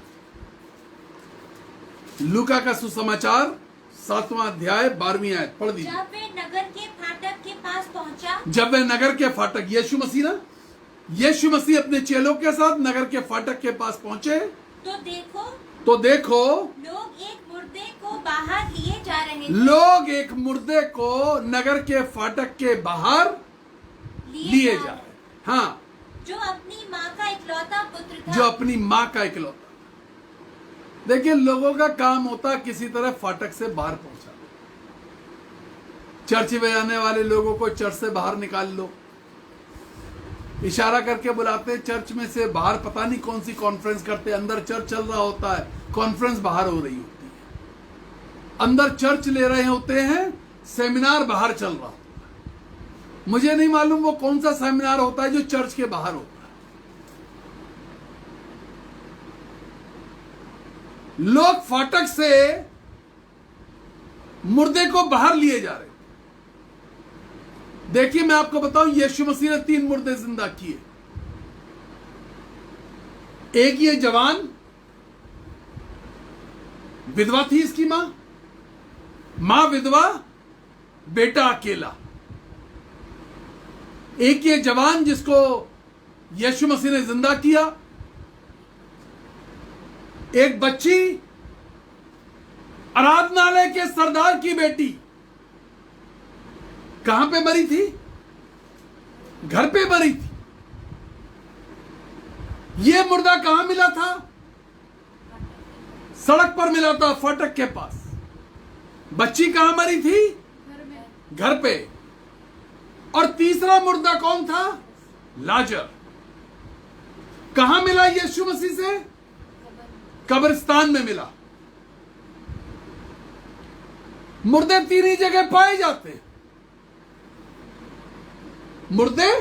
लूका का सुसमाचार 7वां अध्याय 12वीं आयत पढ़ दीजिए। जब वे नगर के फाटक के पास पहुंचा, जब वे नगर के फाटक, यीशु मसीह ना, यीशु मसीह अपने चेलों के साथ नगर के फाटक के पास पहुंचे तो देखो लोग एक मुर्दे को बाहर लिए जा रहे थे। लोग एक मुर्दे को नगर के फाटक के बाहर लिए जा रहे। हाँ, जो अपनी माँ का इकलौता पुत्र था। जो अपनी माँ का इकलौता। देखिए, लोगों का काम होता है किसी तरह फाटक से बाहर पहुंचा। चर्च में आने वाले लोगों को चर्च से बाहर निकाल लो, इशारा करके बुलाते हैं चर्च में से बाहर, पता नहीं कौन सी कॉन्फ्रेंस करते, अंदर चर्च चल रहा होता है, कॉन्फ्रेंस बाहर हो रही होती है। अंदर चर्च ले रहे होते हैं, सेमिनार बाहर चल रहा होता है। मुझे नहीं मालूम वो कौन सा सेमिनार होता है जो चर्च के बाहर होता है। लोग फाटक से मुर्दे को बाहर लिए जा रहे। देखिए, मैं आपको बताऊं, यीशु मसीह ने 3 मुर्दे जिंदा किए। एक ये जवान विधवा थी, इसकी मां विधवा, बेटा अकेला। एक ये जवान जिसको यीशु मसीह ने जिंदा किया। एक बच्ची, आराधनालय के सरदार की बेटी, कहां पे मरी थी? घर पे मरी थी। यह मुर्दा कहां मिला था? सड़क पर मिला था, फाटक के पास। बच्ची कहां मरी थी? घर पे। और तीसरा मुर्दा कौन था? लाजर। कहां मिला यीशु मसीह से? कब्रिस्तान में मिला। मुर्दे 3 ही जगह पाए जाते हैं। मुर्दे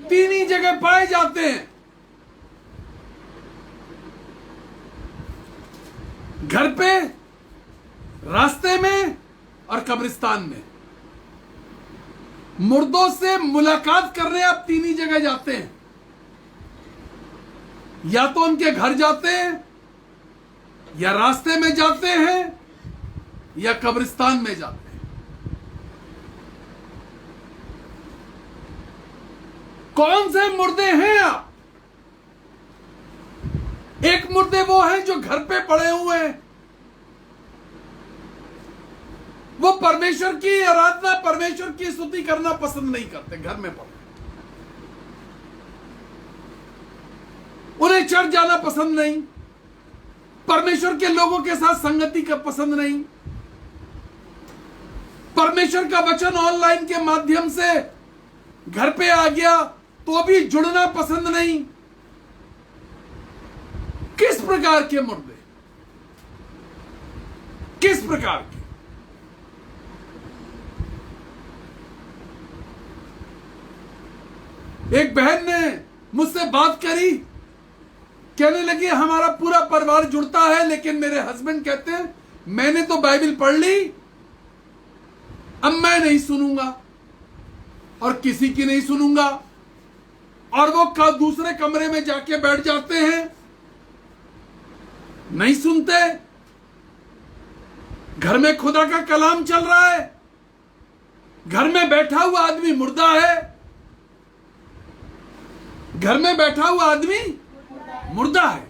3 ही जगह पाए जाते हैं। घर पे, रास्ते में और कब्रिस्तान में। मुर्दों से मुलाकात करने आप तीन ही जगह जाते हैं, या तो उनके घर जाते हैं, या रास्ते में जाते हैं, या कब्रिस्तान में जाते हैं। कौन से मुर्दे हैं आप? एक मुर्दे वो हैं जो घर पे पड़े हुए हैं, वो परमेश्वर की आराधना, परमेश्वर की स्तुति करना पसंद नहीं करते, घर में पड़े। उन्हें चर्च जाना पसंद नहीं, परमेश्वर के लोगों के साथ संगति का पसंद नहीं, परमेश्वर का वचन ऑनलाइन के माध्यम से घर पे आ गया तो भी जुड़ना पसंद नहीं। किस प्रकार के मुर्दे, किस प्रकार के? एक बहन ने मुझसे बात करी, कहने लगी हमारा पूरा परिवार जुड़ता है, लेकिन मेरे हस्बैंड कहते हैं मैंने तो बाइबल पढ़ ली, अब मैं नहीं सुनूंगा और किसी की नहीं सुनूंगा। और वो दूसरे कमरे में जाके बैठ जाते हैं, नहीं सुनते। घर में खुदा का कलाम चल रहा है, घर में बैठा हुआ आदमी मुर्दा है, घर में बैठा हुआ आदमी मुर्दा है।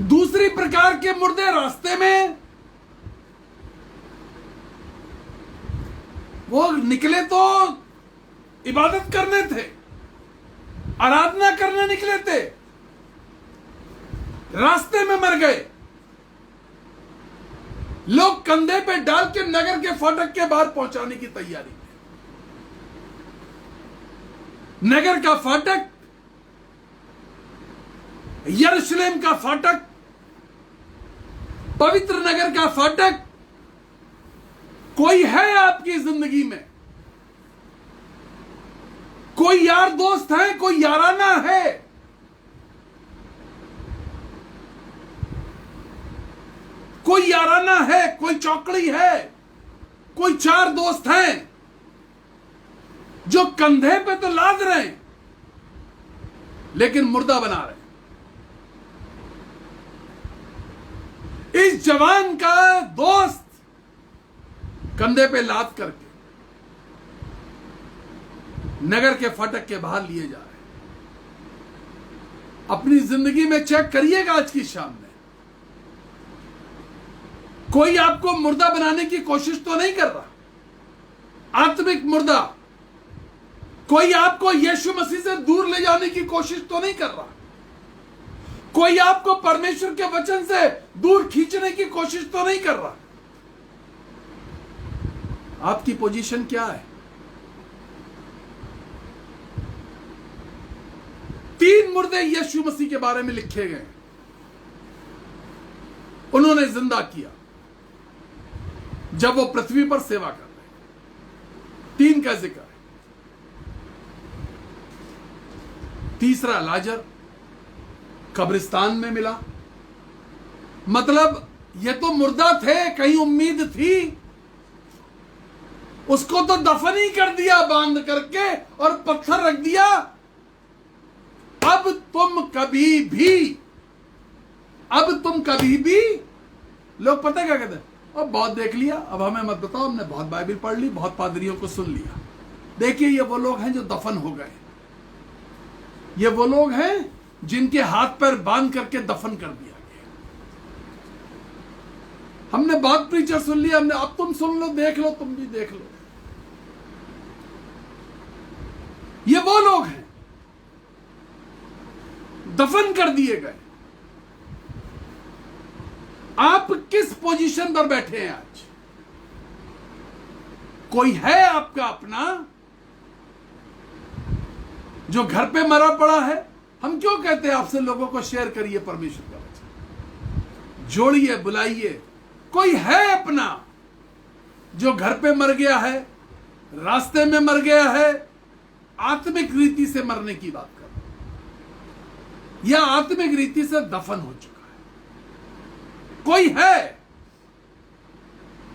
दूसरी प्रकार के मुर्दे रास्ते में, वो निकले तो इबादत करने थे, आराधना करने निकले थे, रास्ते में मर गए। लोग कंधे पे डाल के नगर के फाटक के बाहर पहुंचाने की तैयारी में। नगर का फाटक, यरूशलेम का फाटक, पवित्र नगर का फाटक। कोई है आपकी जिंदगी में, कोई यार दोस्त है, कोई याराना है, कोई याराना है, कोई चौकड़ी है, कोई चार दोस्त हैं जो कंधे पे तो लाद रहे हैं लेकिन मुर्दा बना रहे हैं। इस जवान का दोस्त कंधे पे लाद करके नगर के फाटक के बाहर लिए जा रहे हैं। अपनी जिंदगी में चेक करिएगा आज की शाम में, कोई आपको मुर्दा बनाने की कोशिश तो नहीं कर रहा, आत्मिक मुर्दा। कोई आपको यीशु मसीह से दूर ले जाने की कोशिश तो नहीं कर रहा, कोई आपको परमेश्वर के वचन से दूर खींचने की कोशिश तो नहीं कर रहा। आपकी पोजीशन क्या है? 3 मुर्दे यीशु मसीह के बारे में लिखे गए, उन्होंने जिंदा किया जब वो पृथ्वी पर सेवा कर रहे। 3 का जिक्र है। तीसरा लाजर कब्रिस्तान में मिला, मतलब ये तो मुर्दा थे, कहीं उम्मीद थी, उसको तो दफन ही कर दिया बांध करके और पत्थर रख दिया। अब तुम कभी भी लोग पता क्या कहते हैं, अब बहुत देख लिया, अब हमें मत बताओ, हमने बहुत बाइबल पढ़ ली, बहुत पादरियों को सुन लिया। देखिए ये वो लोग हैं जो दफन हो गए, ये वो लोग हैं जिनके हाथ पैर बांध करके दफन कर दिया गया। हमने बहुत प्रीचर सुन लिया, हमने, अब तुम सुन लो, देख लो, तुम भी देख लो। ये वो लोग हैं दफन कर दिए गए। आप किस पोजीशन पर बैठे हैं आज? कोई है आपका अपना जो घर पे मरा पड़ा है? हम क्यों कहते हैं आपसे लोगों को शेयर करिए परमेश्वर का वचन, जोड़िए, बुलाइए। कोई है अपना जो घर पे मर गया है, रास्ते में मर गया है, आत्मिक रीति से मरने की बात कर, या आत्मिक रीति से दफन हो चुका है। कोई है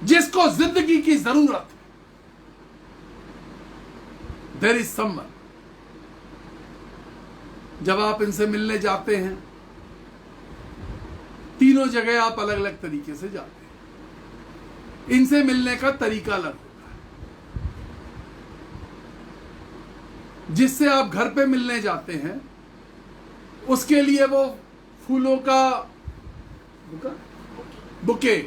जिसको जिंदगी की जरूरत है, देयर इज समवन। जब आप इनसे मिलने जाते हैं, तीनों जगह आप अलग अलग तरीके से जाते हैं। इनसे मिलने का तरीका अलग होता है। जिससे आप घर पे मिलने जाते हैं, उसके लिए वो फूलों का बुके,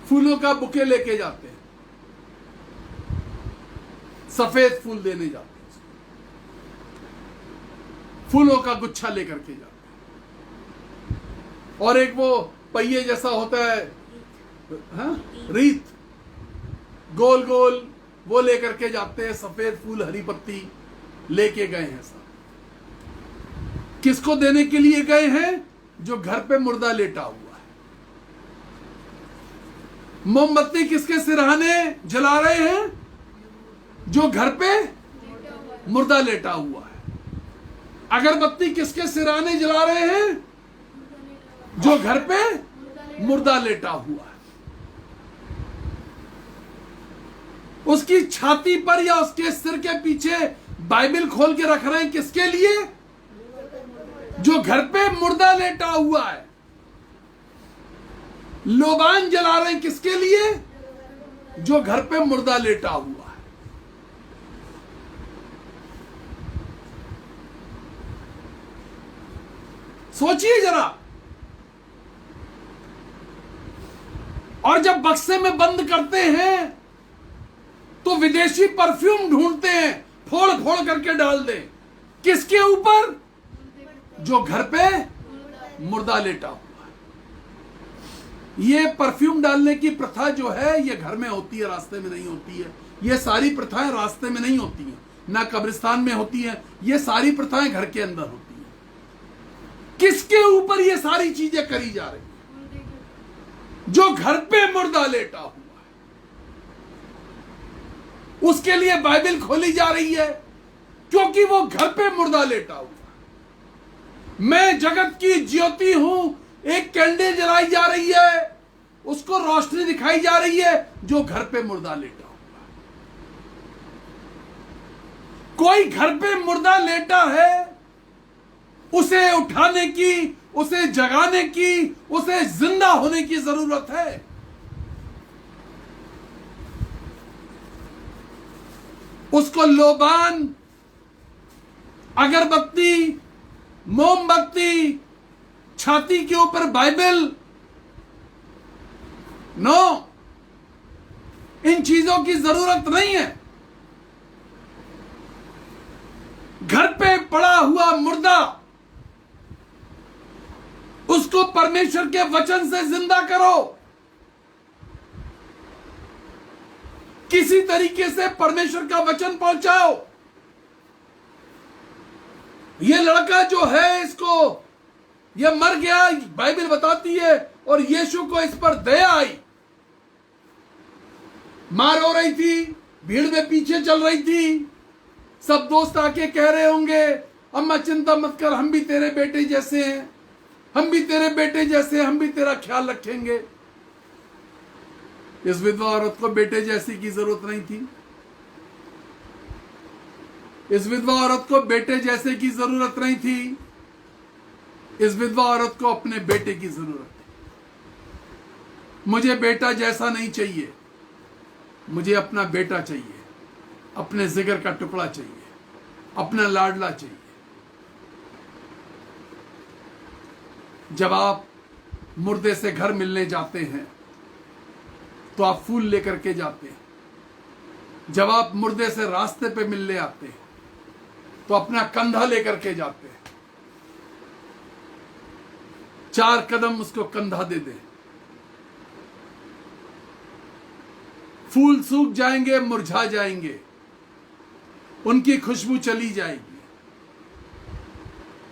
फूलों का बुके लेके जाते हैं, सफेद फूल देने जाते हैं, फूलों का गुच्छा लेकर के जाते हैं। और एक वो पहिए जैसा होता है, हाँ, रीत, गोल गोल, वो लेकर के जाते हैं। सफेद फूल, हरी पत्ती लेके गए हैं सब। किसको देने के लिए गए हैं? जो घर पे मुर्दा लेटा हुआ है। मोमबत्ती किसके सिरहाने जला रहे हैं? जो घर पे मुर्दा लेटा हुआ है। अगरबत्ती किसके सिरहाने जला रहे हैं? जो घर पे मुर्दा लेटा हुआ है। उसकी छाती पर या उसके सिर के पीछे बाइबल खोल के रख रहे हैं, किसके लिए? जो घर पे मुर्दा लेटा हुआ है। लोबान जला रहे हैं, किसके लिए? जो घर पे मुर्दा लेटा हुआ है। सोचिए जरा। और जब बक्से में बंद करते हैं तो विदेशी परफ्यूम ढूंढते हैं, फोड़ फोड़ करके डाल दें। किसके ऊपर? जो घर पे मुर्दा लेटा हुआ है। ये परफ्यूम डालने की प्रथा जो है, ये घर में होती है, रास्ते में नहीं होती है। ये सारी प्रथाएं रास्ते में नहीं होती हैं, ना कब्रिस्तान में होती हैं। ये सारी प्रथाएं घर के अंदर होती हैं। किसके ऊपर ये सारी चीजें करी जा रही हैं? जो घर पे मुर्दा लेटा हुआ है, उसके लिए बाइबल खोली जा रही है, क्योंकि वो घर पे मुर्दा लेटा हुआ है। मैं जगत की ज्योति हूं, एक कैंडल जलाई जा रही है, उसको रोशनी दिखाई जा रही है, जो घर पे मुर्दा लेटा हुआ है। कोई घर पे मुर्दा लेटा है, उसे उठाने की, उसे जगाने की, उसे जिंदा होने की जरूरत है। उसको लोबान, अगरबत्ती, मोमबत्ती, छाती के ऊपर बाइबल, नो, इन चीजों की जरूरत नहीं है। घर पे पड़ा हुआ मुर्दा, उसको परमेश्वर के वचन से जिंदा करो। किसी तरीके से परमेश्वर का वचन पहुंचाओ। ये लड़का जो है, इसको, ये मर गया, बाइबल बताती है, और यीशु को इस पर दया आई। मार हो रही थी, भीड़ में पीछे चल रही थी। सब दोस्त आके कह रहे होंगे, अम्मा चिंता मत कर, हम भी तेरे बेटे जैसे हैं, हम भी तेरे बेटे जैसे, हम भी तेरा ख्याल रखेंगे। इस विधवा औरत को बेटे जैसी की जरूरत नहीं थी। इस विधवा औरत को बेटे जैसे की जरूरत नहीं थी। इस विधवा औरत को अपने बेटे की जरूरत थी। मुझे बेटा जैसा नहीं चाहिए, मुझे अपना बेटा चाहिए, अपने जिगर का टुकड़ा चाहिए, अपना लाडला चाहिए। जब आप मुर्दे से घर मिलने जाते हैं तो आप फूल लेकर के जाते हैं। जब आप मुर्दे से रास्ते पे मिलने आते हैं तो अपना कंधा लेकर के जाते हैं। 4 कदम उसको कंधा दे दे। फूल सूख जाएंगे, मुरझा जाएंगे, उनकी खुशबू चली जाएगी।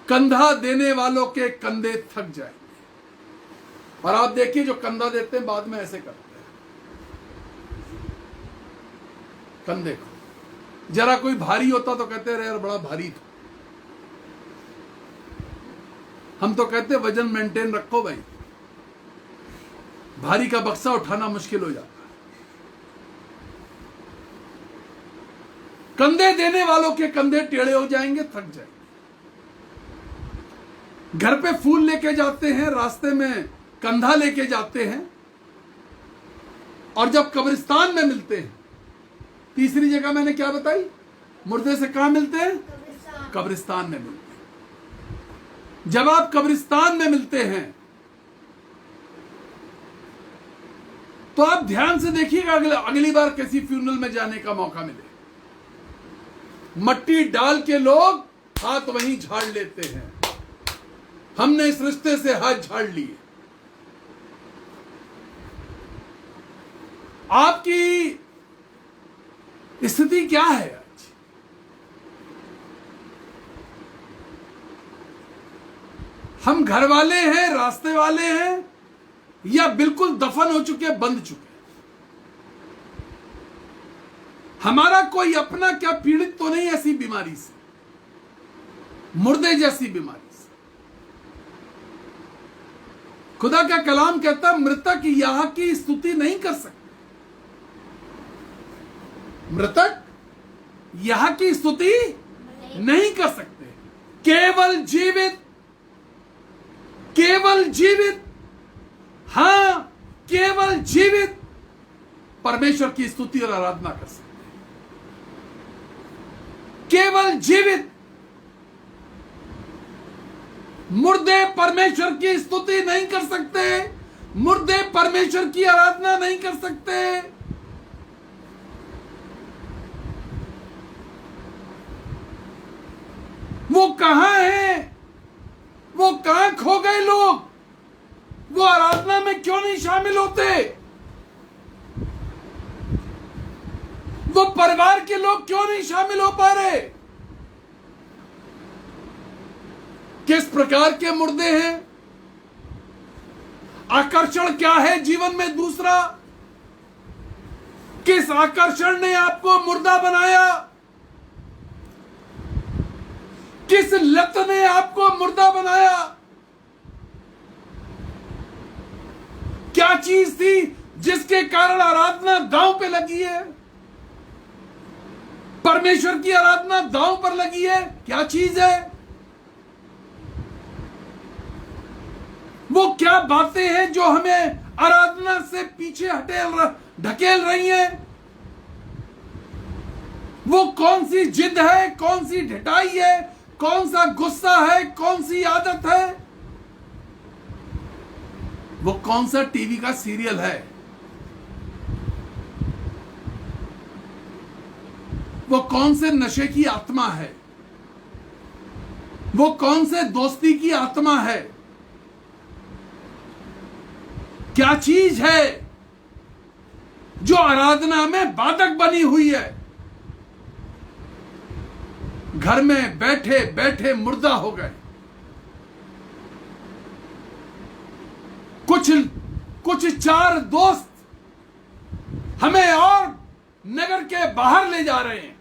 कंधा देने वालों के कंधे थक जाएंगे। और आप देखिए, जो कंधा देते हैं बाद में ऐसे करते हैं, कंधे को। जरा कोई भारी होता तो कहते रहे यार बड़ा भारी था। हम तो कहते वजन मेंटेन रखो भाई, भारी का बक्सा उठाना मुश्किल हो जाता है। कंधे देने वालों के कंधे टेढ़े हो जाएंगे, थक जाएंगे। घर पे फूल लेके जाते हैं, रास्ते में कंधा लेके जाते हैं, और जब कब्रिस्तान में मिलते हैं, तीसरी जगह मैंने क्या बताई, मुर्दे से कहां मिलते हैं, कब्रिस्तान में मिलते हैं। जब आप कब्रिस्तान में मिलते हैं तो आप ध्यान से देखिएगा, अगली बार किसी फ्यूनरल में जाने का मौका मिले, मट्टी डाल के लोग हाथ वहीं झाड़ लेते हैं। हमने इस रिश्ते से हाथ झाड़ लिए। आपकी स्थिति क्या है आज? हम घर वाले हैं, रास्ते वाले हैं, या बिल्कुल दफन हो चुके, बंध चुके? हमारा कोई अपना क्या पीड़ित तो नहीं ऐसी बीमारी से, मुर्दे जैसी बीमारी से? खुदा का कलाम कहता है मृतक यहां की स्तुति नहीं कर सकते। मृतक यहां की स्तुति नहीं कर सकते। केवल जीवित, केवल जीवित, हां केवल जीवित परमेश्वर की स्तुति और आराधना कर सकते। केवल जीवित। मुर्दे परमेश्वर की स्तुति नहीं कर सकते, मुर्दे परमेश्वर की आराधना नहीं कर सकते। वो कहां हैं? वो कहां खो गए लोग? वो आराधना में क्यों नहीं शामिल होते? वो परिवार के लोग क्यों नहीं शामिल हो पा रहे? किस प्रकार के मुर्दे हैं? आकर्षण क्या है जीवन में? दूसरा, किस आकर्षण ने आपको मुर्दा बनाया? किस लत ने आपको मुर्दा बनाया? क्या चीज थी जिसके कारण आराधना दांव पे लगी है? परमेश्वर की आराधना दांव पर लगी है। क्या चीज है? वो क्या बातें हैं जो हमें आराधना से पीछे ढकेल रही हैं? वो कौन सी जिद है, कौन सी ढिठाई है, कौन सा गुस्सा है, कौन सी आदत है? वो कौन सा टीवी का सीरियल है? वो कौन से नशे की आत्मा है? वो कौन से दोस्ती की आत्मा है? क्या चीज है जो आराधना में बाधक बनी हुई है? घर में बैठे बैठे मुर्दा हो गए। कुछ चार दोस्त हमें और नगर के बाहर ले जा रहे हैं।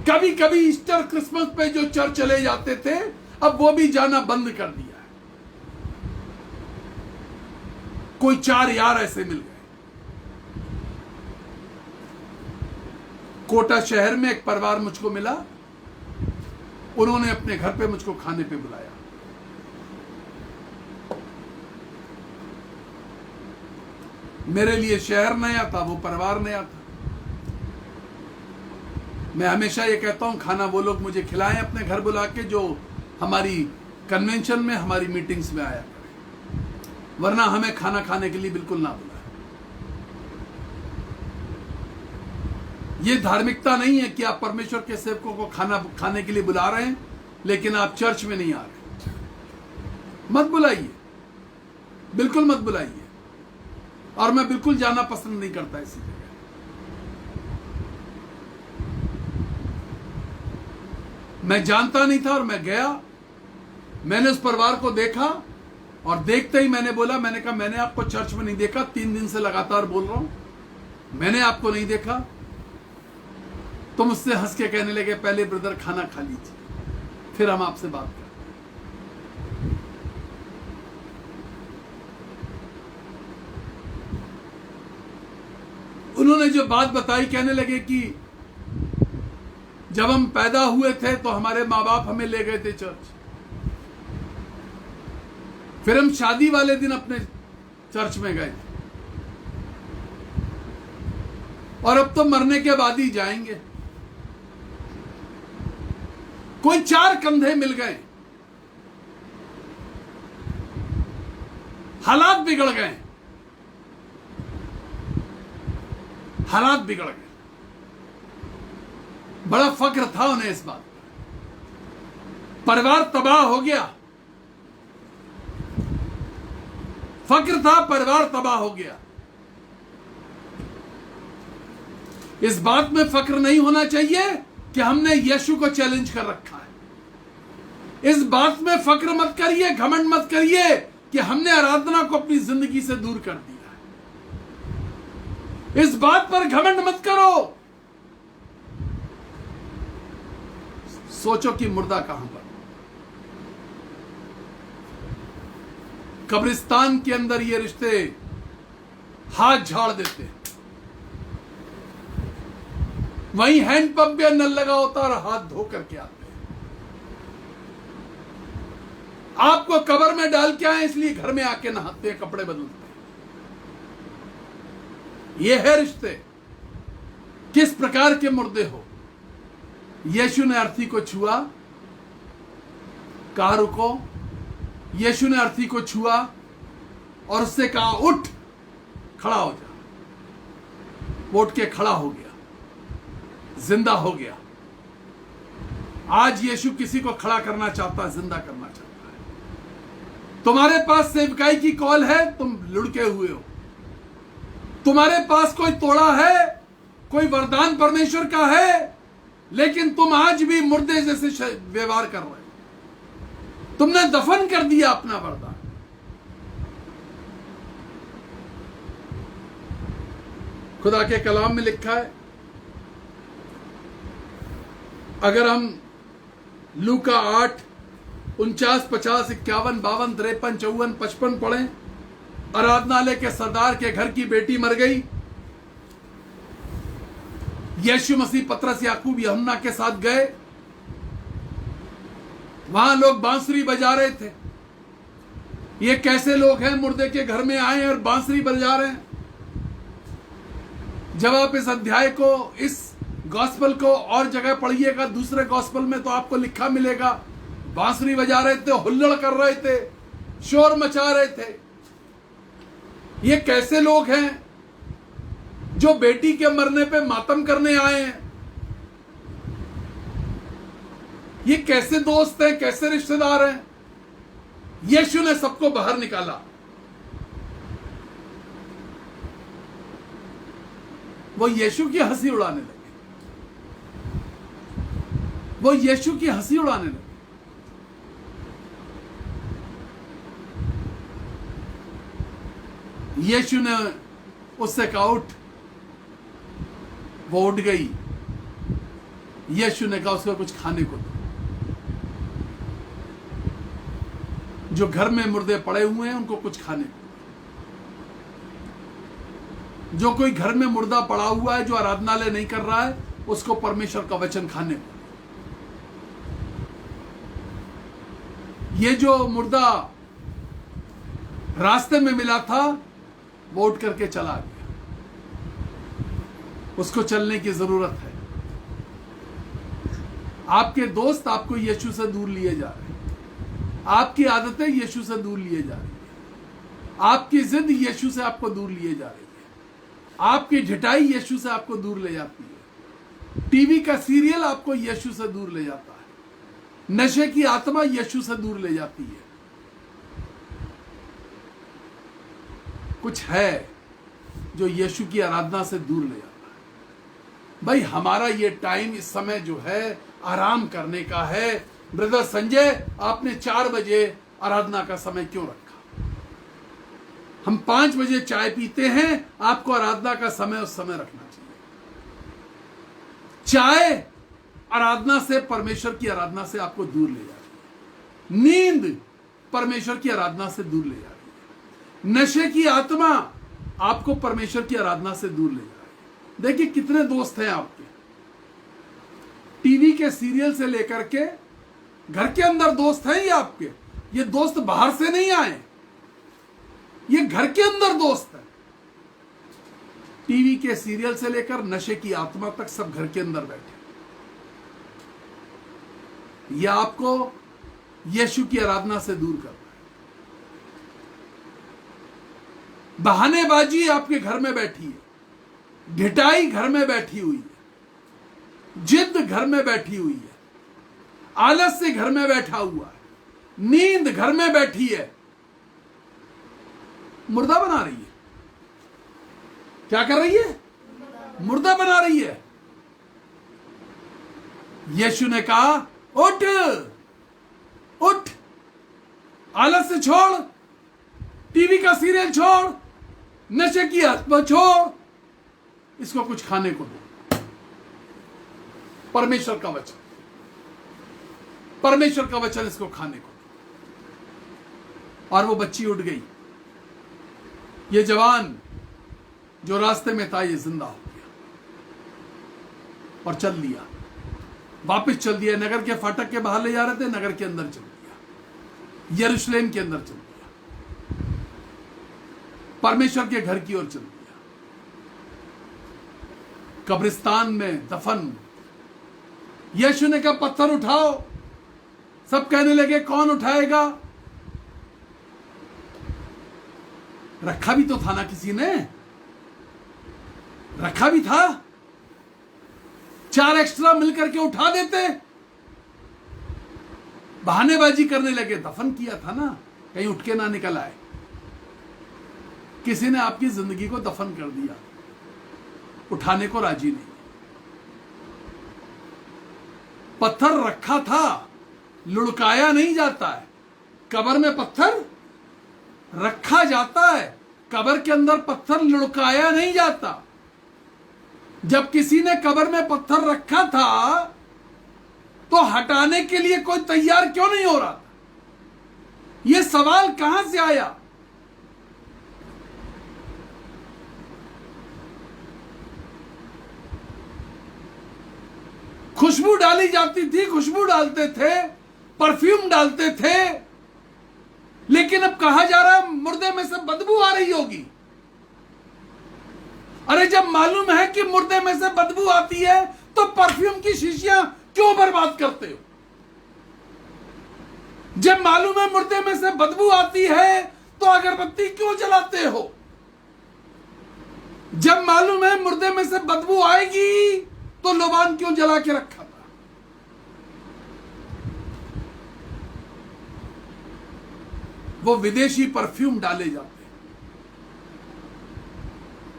कभी कभी ईस्टर क्रिसमस पे जो चर्च चले जाते थे, अब वो भी जाना बंद कर दिया है। कोई चार यार ऐसे मिल गए। कोटा शहर में एक परिवार मुझको मिला, उन्होंने अपने घर पे मुझको खाने पे बुलाया। मेरे लिए शहर नया था, वो परिवार नया था। मैं हमेशा ये कहता हूं खाना वो लोग मुझे खिलाएं अपने घर बुला के जो हमारी कन्वेंशन में, हमारी मीटिंग्स में आया करें, वरना हमें खाना खाने के लिए बिल्कुल ना बुलाएं। ये धार्मिकता नहीं है कि आप परमेश्वर के सेवकों को खाना खाने के लिए बुला रहे हैं लेकिन आप चर्च में नहीं आ रहे। मत बुलाइए, बिल्कुल मत बुलाइए। और मैं बिल्कुल जाना पसंद नहीं करता इसी जगह। मैं जानता नहीं था और मैं गया। मैंने उस परिवार को देखा और देखते ही मैंने बोला, मैंने कहा मैंने आपको चर्च में नहीं देखा, 3 दिन से लगातार बोल रहा हूं, मैंने आपको नहीं देखा। तो मुझसे हंस के कहने लगे, पहले ब्रदर खाना खा लीजिए फिर हम आपसे बात करें। उन्होंने जो बात बताई, कहने लगे कि जब हम पैदा हुए थे तो हमारे माँ बाप हमें ले गए थे चर्च, फिर हम शादी वाले दिन अपने चर्च में गए थे, और अब तो मरने के बाद ही जाएंगे। कोई 4 कंधे मिल गए, हालात बिगड़ गए, हालात बिगड़ गए। बड़ा फक्र था उन्हें इस बात पर। परिवार तबाह हो गया, फक्र था, परिवार तबाह हो गया। इस बात में फक्र नहीं होना चाहिए कि हमने यीशु को चैलेंज कर रखा है। इस बात में फक्र मत करिए, घमंड मत करिए कि हमने आराधना को अपनी जिंदगी से दूर कर दिया है। इस बात पर घमंड मत करो। सोचो कि मुर्दा कहां पर, कब्रिस्तान के अंदर ये रिश्ते हाथ झाड़ देते हैं, वहीं हैंडपंप पे नल लगा होता और हाथ धो करके आते हैं। आपको कब्र में डाल के आए इसलिए घर में आके नहाते हैं, कपड़े बदलते हैं। ये है रिश्ते। किस प्रकार के मुर्दे हो। यीशु ने अर्थी को छुआ, कहा रुको। यीशु ने अर्थी को छुआ और उससे कहा उठ, खड़ा हो जा। वो उठ के खड़ा हो गया, जिंदा हो गया। आज यीशु किसी को खड़ा करना चाहता है, जिंदा करना चाहता है। तुम्हारे पास सेवकाई की कॉल है, तुम लुढ़के हुए हो। तुम्हारे पास कोई तोड़ा है, कोई वरदान परमेश्वर का है, लेकिन तुम आज भी मुर्दे जैसे व्यवहार कर रहे हो। तुमने दफन कर दिया अपना वरदान। खुदा के कलाम में लिखा है, अगर हम लूका 8, 49, 50, 51, 52, 53, 54, 55 पढ़ें, आराधनालय के सरदार के घर की बेटी मर गई। यीशु मसीह पतरस, याकूब, यूहन्ना के साथ गए। वहां लोग बांसुरी बजा रहे थे। ये कैसे लोग हैं, मुर्दे के घर में आए और बांसुरी बजा रहे हैं। जब आप इस अध्याय को, इस गॉस्पेल को और जगह पढ़िएगा, दूसरे गॉस्पेल में, तो आपको लिखा मिलेगा बांसुरी बजा रहे थे, हुल्लड़ कर रहे थे, शोर मचा रहे थे। ये कैसे लोग हैं जो बेटी के मरने पे मातम करने आए हैं? ये कैसे दोस्त हैं, कैसे रिश्तेदार हैं? यीशु ने सबको बाहर निकाला। वो यीशु की हंसी उड़ाने लगे। वो यीशु की हंसी उड़ाने लगे। यीशु ने उससे कहा उठ। वो उठ गई। यीशु ने कहा उसको कुछ खाने को दो। जो घर में मुर्दे पड़े हुए हैं उनको कुछ खाने को। जो कोई घर में मुर्दा पड़ा हुआ है, जो आराधनालय नहीं कर रहा है, उसको परमेश्वर का वचन खाने को। ये जो मुर्दा रास्ते में मिला था, वो उठ करके चला गया। उसको चलने की जरूरत है। आपके दोस्त आपको यीशु से दूर लिए जा रहे हैं। आपकी आदतें यीशु से दूर लिए जा रही है। आपकी जिद यीशु से आपको दूर लिए जा रही है। आपकी ढिठाई यीशु से आपको दूर ले जाती है। टीवी का सीरियल आपको यीशु से दूर ले जाता है। नशे की आत्मा यीशु से दूर ले जाती है। कुछ है जो यीशु की आराधना से दूर ले जाता है। भाई हमारा ये टाइम, इस समय जो है, आराम करने का है। ब्रदर संजय, आपने 4 बजे आराधना का समय क्यों रखा? हम 5 बजे चाय पीते हैं, आपको आराधना का समय उस समय रखना चाहिए। चाय आराधना से, परमेश्वर की आराधना से आपको दूर ले जा रही है। नींद परमेश्वर की आराधना से दूर ले जा रही है। नशे की आत्मा आपको परमेश्वर की आराधना से दूर ले जा रही देखिए कितने दोस्त हैं आपके, टीवी के सीरियल से लेकर के घर के अंदर दोस्त हैं ये आपके। ये दोस्त बाहर से नहीं आए, ये घर के अंदर दोस्त है। टीवी के सीरियल से लेकर नशे की आत्मा तक सब घर के अंदर बैठे। ये आपको यीशु की आराधना से दूर कर रहा है। बहानेबाजी आपके घर में बैठी है, ढिठाई घर में बैठी हुई है, जिद घर में बैठी हुई है, आलस से घर में बैठा हुआ है, नींद घर में बैठी है, मुर्दा बना रही है। क्या कर रही है? मुर्दा बना रही है। यीशु ने कहा उठ उठ, आलस से छोड़, टीवी का सीरियल छोड़, नशे की आत्मा छोड़, इसको कुछ खाने को दो। परमेश्वर का वचन, परमेश्वर का वचन इसको खाने को दो। और वो बच्ची उठ गई। ये जवान जो रास्ते में था ये जिंदा हो गया और चल लिया, वापस चल दिया। नगर के फाटक के बाहर ले जा रहे थे, नगर के अंदर चल दिया, यरूशलेम के अंदर चल दिया, परमेश्वर के घर की ओर चल दिया। कब्रिस्तान में दफन। यीशु ने कहा पत्थर उठाओ। सब कहने लगे कौन उठाएगा? रखा भी तो था ना, किसी ने रखा भी था। 4 एक्स्ट्रा मिलकर के उठा देते। बहानेबाजी करने लगे, दफन किया था ना, कहीं उठ के ना निकल आए। किसी ने आपकी जिंदगी को दफन कर दिया, उठाने को राजी नहीं। पत्थर रखा था, लुढ़काया नहीं जाता है। कब्र में पत्थर रखा जाता है, कब्र के अंदर पत्थर लुढ़काया नहीं जाता। जब किसी ने कब्र में पत्थर रखा था तो हटाने के लिए कोई तैयार क्यों नहीं हो रहा था? यह सवाल कहां से आया? खुशबू डाली जाती थी, खुशबू डालते थे, परफ्यूम डालते थे, लेकिन अब कहा जा रहा है मुर्दे में से बदबू आ रही होगी। अरे जब मालूम है कि मुर्दे में से बदबू आती है तो परफ्यूम की शीशियां क्यों बर्बाद करते हो? जब मालूम है मुर्दे में से बदबू आती है तो अगरबत्ती क्यों जलाते हो? जब मालूम है मुर्दे में से बदबू आएगी तो लोबान क्यों जला के रखा था? वो विदेशी परफ्यूम डाले जाते हैं।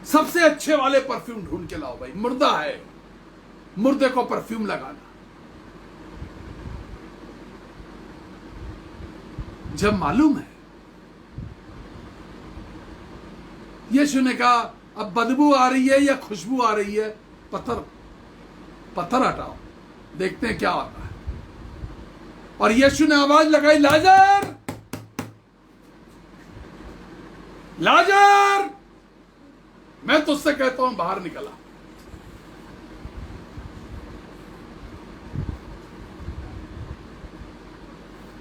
सबसे अच्छे वाले परफ्यूम ढूंढ के लाओ भाई, मुर्दा है, मुर्दे को परफ्यूम लगाना। जब मालूम है, यीशु ने कहा अब बदबू आ रही है या खुशबू आ रही है, पत्थर हटाओ, देखते हैं क्या होता है। और यीशु ने आवाज लगाई, लाजर लाजर, मैं तुझसे कहता हूं बाहर निकला।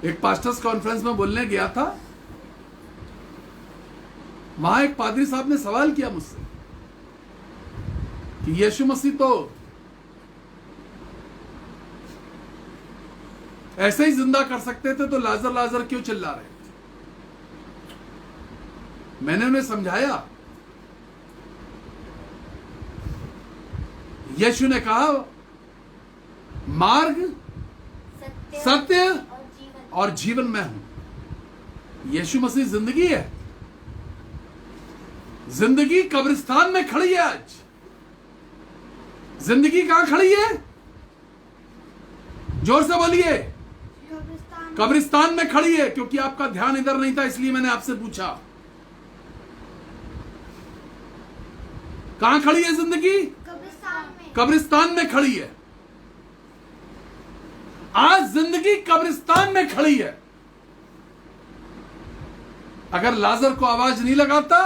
एक पास्टर्स कॉन्फ्रेंस में बोलने गया था, वहां एक पादरी साहब ने सवाल किया मुझसे कि यीशु मसीह तो ऐसे ही जिंदा कर सकते थे, तो लाजर लाजर क्यों चिल्ला रहे थे? मैंने उन्हें समझाया, यीशु ने कहा मार्ग, सत्य और जीवन मैं हूं। यीशु मसीह जिंदगी है। जिंदगी कब्रिस्तान में खड़ी है आज। जिंदगी कहां खड़ी है? जोर से बोलिए। कब्रिस्तान में खड़ी है। क्योंकि आपका ध्यान इधर नहीं था, इसलिए मैंने आपसे पूछा कहां खड़ी है जिंदगी? कब्रिस्तान में खड़ी है। आज जिंदगी कब्रिस्तान में खड़ी है। अगर लाजर को आवाज नहीं लगाता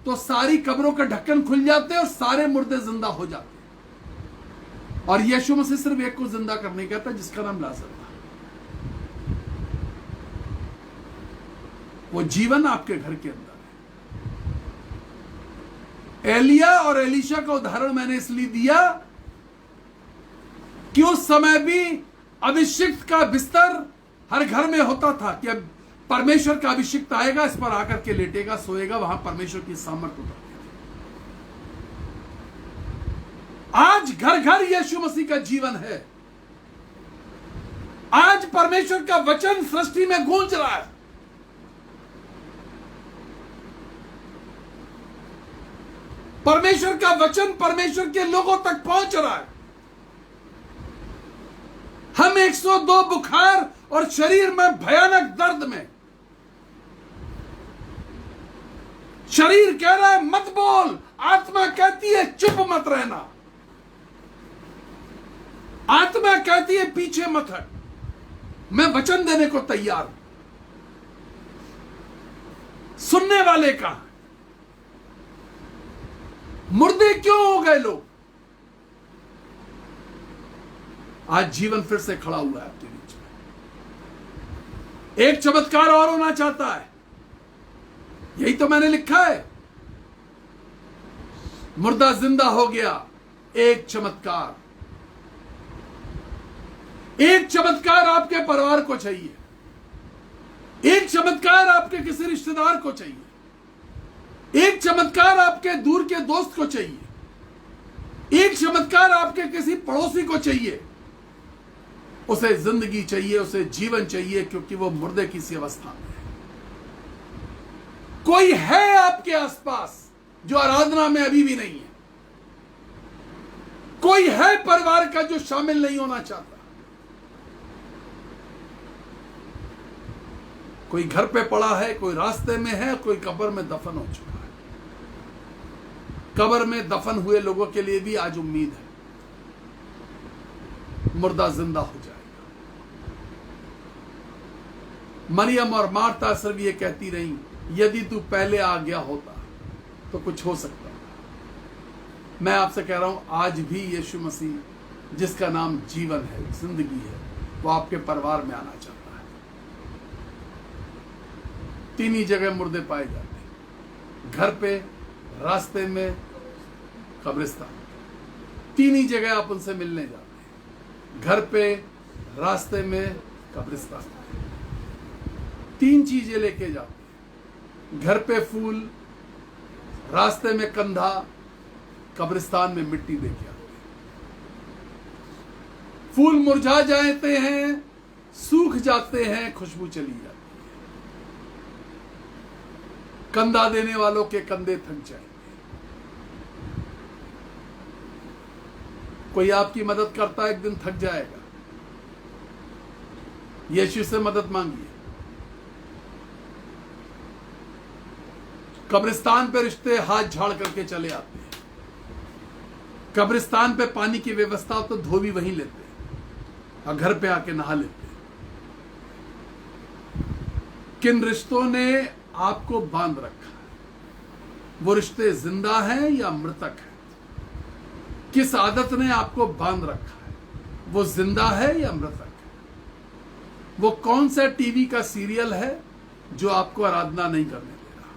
तो सारी कब्रों के ढक्कन खुल जाते और सारे मुर्दे जिंदा हो जाते। और यीशु मसीह सिर्फ एक को जिंदा करने कहता जिसका नाम लाजर था। वो जीवन आपके घर के अंदर है। एलिया और एलीशा का उदाहरण मैंने इसलिए दिया कि उस समय भी अभिषिक्त का बिस्तर हर घर में होता था कि अब परमेश्वर का अभिषिक्त आएगा, इस पर आकर के लेटेगा, सोएगा, वहां परमेश्वर की सामर्थ्य उतरती थी। आज घर घर यीशु मसीह का जीवन है। आज परमेश्वर का वचन सृष्टि में गूंज रहा है। परमेश्वर का वचन परमेश्वर के लोगों तक पहुंच रहा है। हम 102 बुखार और शरीर में भयानक दर्द में, शरीर कह रहा है मत बोल, आत्मा कहती है चुप मत रहना, आत्मा कहती है पीछे मत हट। मैं वचन देने को तैयार हूं। सुनने वाले का मुर्दे क्यों हो गए लोग? आज जीवन फिर से खड़ा हुआ है आपके बीच में। एक चमत्कार और होना चाहता है, यही तो मैंने लिखा है। मुर्दा जिंदा हो गया। एक चमत्कार, एक चमत्कार आपके परिवार को चाहिए। एक चमत्कार आपके किसी रिश्तेदार को चाहिए। एक चमत्कार आपके दूर के दोस्त को चाहिए। एक चमत्कार आपके किसी पड़ोसी को चाहिए। उसे जिंदगी चाहिए, उसे जीवन चाहिए, क्योंकि वो मुर्दे की सी अवस्था में है। कोई है आपके आसपास जो आराधना में अभी भी नहीं है। कोई है परिवार का जो शामिल नहीं होना चाहता। कोई घर पे पड़ा है, कोई रास्ते में है, कोई कब्र में दफन हो चुका है। कब्र में दफन हुए लोगों के लिए भी आज उम्मीद है, मुर्दा जिंदा हो जाएगा। मरियम और मार्ता सिर्फ ये कहती रही, यदि तू पहले आ गया होता तो कुछ हो सकता था। मैं आपसे कह रहा हूं, आज भी यीशु मसीह जिसका नाम जीवन है, जिंदगी है, वो आपके परिवार में आना चाहता है। तीन ही जगह मुर्दे पाए जाते हैं, घर पे, रास्ते में, कब्रिस्तान। तीन ही जगह आप उनसे मिलने जाते हैं, घर पे, रास्ते में, कब्रिस्तान। तीन चीजें लेके जाते हैं, घर पे फूल, रास्ते में कंधा, कब्रिस्तान में मिट्टी लेके आते हैं। फूल मुरझा जाते हैं, सूख जाते हैं, खुशबू चली जाती है। कंधा देने वालों के कंधे थक जाएंगे। कोई आपकी मदद करता है, एक दिन थक जाएगा। यीशु से मदद मांगिए। कब्रिस्तान पे रिश्ते हाथ झाड़ करके चले आते हैं। कब्रिस्तान पे पानी की व्यवस्था तो धोबी वहीं लेते हैं और घर पे आके नहा लेते हैं। किन रिश्तों ने आपको बांध रखा है? वो रिश्ते जिंदा हैं या मृतक हैं? किस आदत ने आपको बांध रखा है? वो जिंदा है या मृतक है? वो कौन सा टीवी का सीरियल है जो आपको आराधना नहीं करने दे रहा?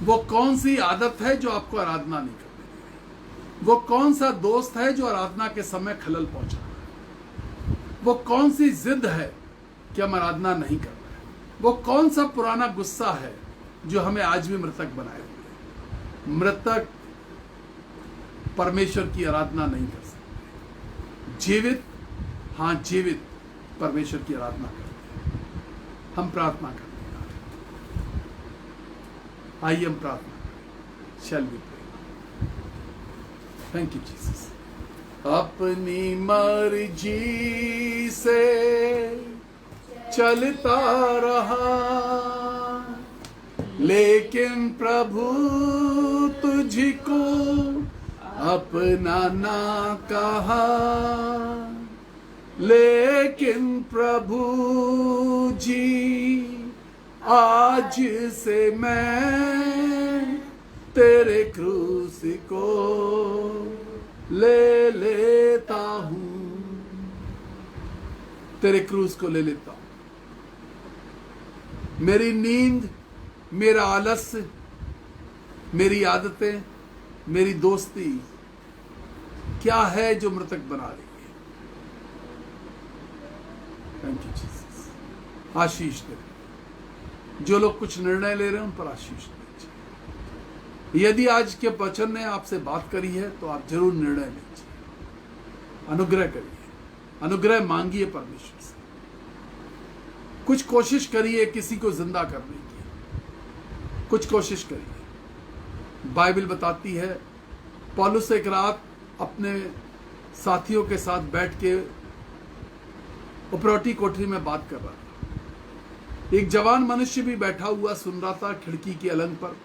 वो कौन सी आदत है जो आपको आराधना नहीं करने दे रही? वो कौन सा दोस्त है जो आराधना के समय खलल पहुंचा रहा है? वो कौन सी जिद है कि हम आराधना नहीं कर रहे? वो कौन सा पुराना गुस्सा है जो हमें आज भी मृतक बनाए हुए? मृतक परमेश्वर की आराधना नहीं कर सकते। जीवित, हाँ जीवित परमेश्वर की आराधना करते हैं। हम प्रार्थना करते हैं। आइए हम प्रार्थना करें। Shall we pray. Thank you Jesus. अपनी मर्जी से चलता रहा, लेकिन प्रभु तुझको अपना ना कहा। लेकिन प्रभु जी आज से मैं तेरे क्रूस को ले लेता हूं, तेरे क्रूस को ले लेता हूं। मेरी नींद, मेरा आलस्य, मेरी आदतें, मेरी दोस्ती क्या है जो मृतक बना रही है। Thank you Jesus. आशीष दे। जो लोग कुछ निर्णय ले रहे हैं उन पर आशीष दीजिए। यदि आज के वचन ने आपसे बात करी है तो आप जरूर निर्णय लीजिए, अनुग्रह करिए, अनुग्रह मांगिए परमेश्वर से। कुछ कोशिश करिए किसी को जिंदा करने की, कुछ कोशिश करिए। बाइबल बताती है पौलुस एक रात अपने साथियों के साथ बैठ के उपरौठी कोठरी में बात कर रहा था। एक जवान मनुष्य भी बैठा हुआ सुन रहा था खिड़की की अलंग पर,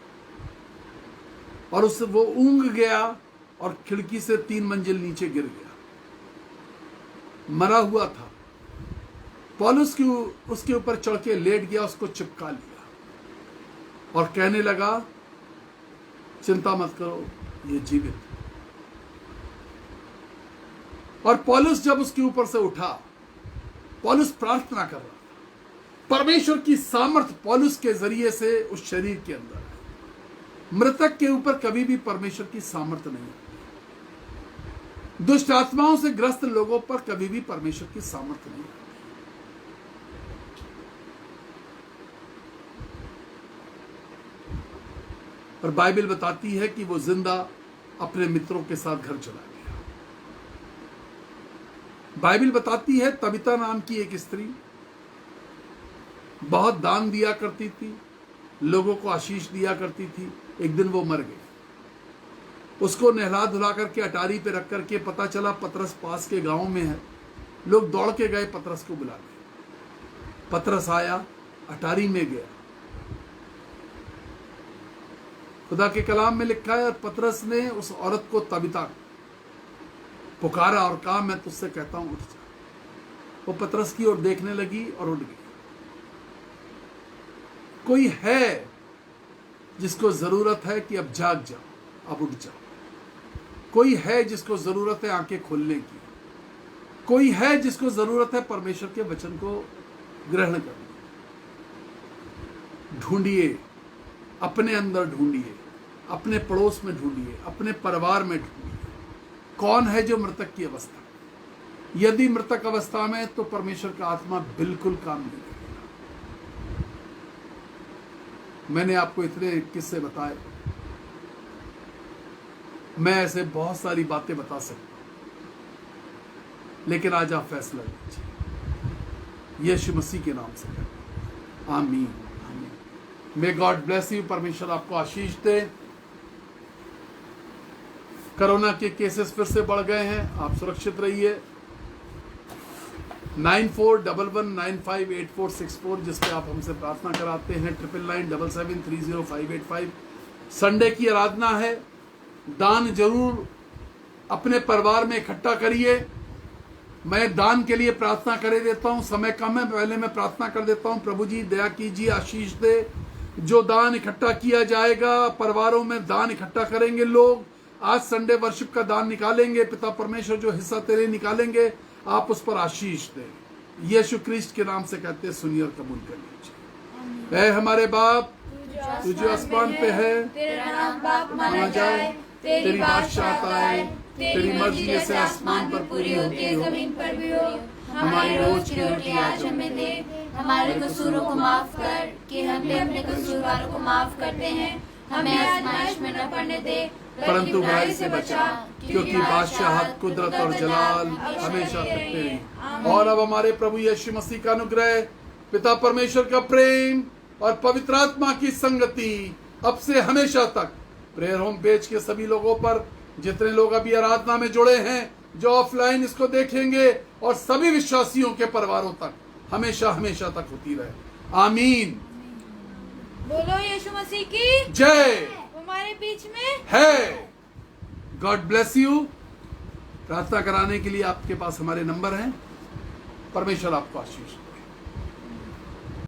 और उससे वो ऊंघ गया और खिड़की से 3 मंजिल नीचे गिर गया, मरा हुआ था। पौलुस उसके ऊपर चढ़ के लेट गया, उसको चिपका लिया और कहने लगा चिंता मत करो, ये जीवित है। और पौलुस जब उसके ऊपर से उठा, पौलुस प्रार्थना कर रहा था। परमेश्वर की सामर्थ पौलुस के जरिए से उस शरीर के अंदर है। मृतक के ऊपर कभी भी परमेश्वर की सामर्थ नहीं है। दुष्ट आत्माओं से ग्रस्त लोगों पर कभी भी परमेश्वर की सामर्थ नहीं है। और बाइबल बताती है कि वो जिंदा अपने मित्रों के साथ घर चला गया। बाइबल बताती है तबिता नाम की एक स्त्री बहुत दान दिया करती थी, लोगों को आशीष दिया करती थी। एक दिन वो मर गई। उसको नहला धुला करके अटारी पे रख करके पता चला पतरस पास के गांव में है। लोग दौड़ के गए पतरस को बुलाने। पतरस आया, अटारी में गया। खुदा के कलाम में लिखा है, और पतरस ने उस औरत को तबिता पुकारा और कहा मैं तुझसे कहता हूं उठ जा। वो पतरस की ओर देखने लगी और उठ गई। कोई है जिसको जरूरत है कि अब जाग जाओ, अब उठ जाओ। कोई है जिसको जरूरत है आंखें खोलने की। कोई है जिसको जरूरत है परमेश्वर के वचन को ग्रहण करने। ढूंढिए, अपने अंदर ढूंढिए, अपने पड़ोस में ढूंढिए, अपने परिवार में ढूंढिए, कौन है जो मृतक की अवस्था। यदि मृतक अवस्था में तो परमेश्वर का आत्मा बिल्कुल काम नहीं करेगा। मैंने आपको इतने किस्से बताए, मैं ऐसे बहुत सारी बातें बता सकता हूं, लेकिन आज आप फैसला लीजिए यीशु मसीह के नाम से करें। आमीन, आमीन। May God bless you. परमेश्वर आपको आशीष दे। कोरोना के केसेस फिर से बढ़ गए हैं, आप सुरक्षित रहिए। 9411958464 जिस पे आप हमसे प्रार्थना कराते हैं, 9997730585। संडे की आराधना है। दान जरूर अपने परिवार में इकट्ठा करिए। मैं दान के लिए प्रार्थना करे देता हूं, समय कम है, पहले मैं प्रार्थना कर देता हूं। प्रभु जी दया कीजिए, आशीष दे। जो दान इकट्ठा किया जाएगा, परिवारों में दान इकट्ठा करेंगे लोग। आज संडे वर्शिप का दान निकालेंगे। पिता परमेश्वर जो हिस्सा तेरे निकालेंगे, आप उस पर आशीष दें। यीशु क्रिस्ट के नाम से कहते हैं, सुनिए और कबूल कर लीजिए। ऐ हमारे बाप, तू जो आसमान पे है, तेरा नाम पाक माना जाए, तेरी बादशाहत आए, तेरी मर्जी जैसे आसमान पर पूरी होती है जमीन पर भी हो। हमारी रोज की रोटी आज हमें दे। हमारे कसूरों को माफ कर कि हम भी अपने कसूरवारों को माफ करते हैं। हमें आजमाइश में न पड़ने दे, परंतु बुराई से बचा, क्योंकि बादशाहत, कुदरत और जलाल हमेशा तकते रही। और अब हमारे प्रभु यीशु मसीह का अनुग्रह, पिता परमेश्वर का प्रेम और पवित्र आत्मा की संगति अब से हमेशा तक प्रेयर होम पेज के सभी लोगों पर, जितने लोग अभी आराधना में जुड़े हैं, जो ऑफलाइन इसको देखेंगे, और सभी विश्वासियों के परिवारों तक हमेशा हमेशा तक होती रहे। आमीन। बोलो यीशु मसीह की जय। हमारे बीच में है। God bless you. प्रार्थना कराने के लिए आपके पास हमारे नंबर हैं। परमेश्वर आपको आशीष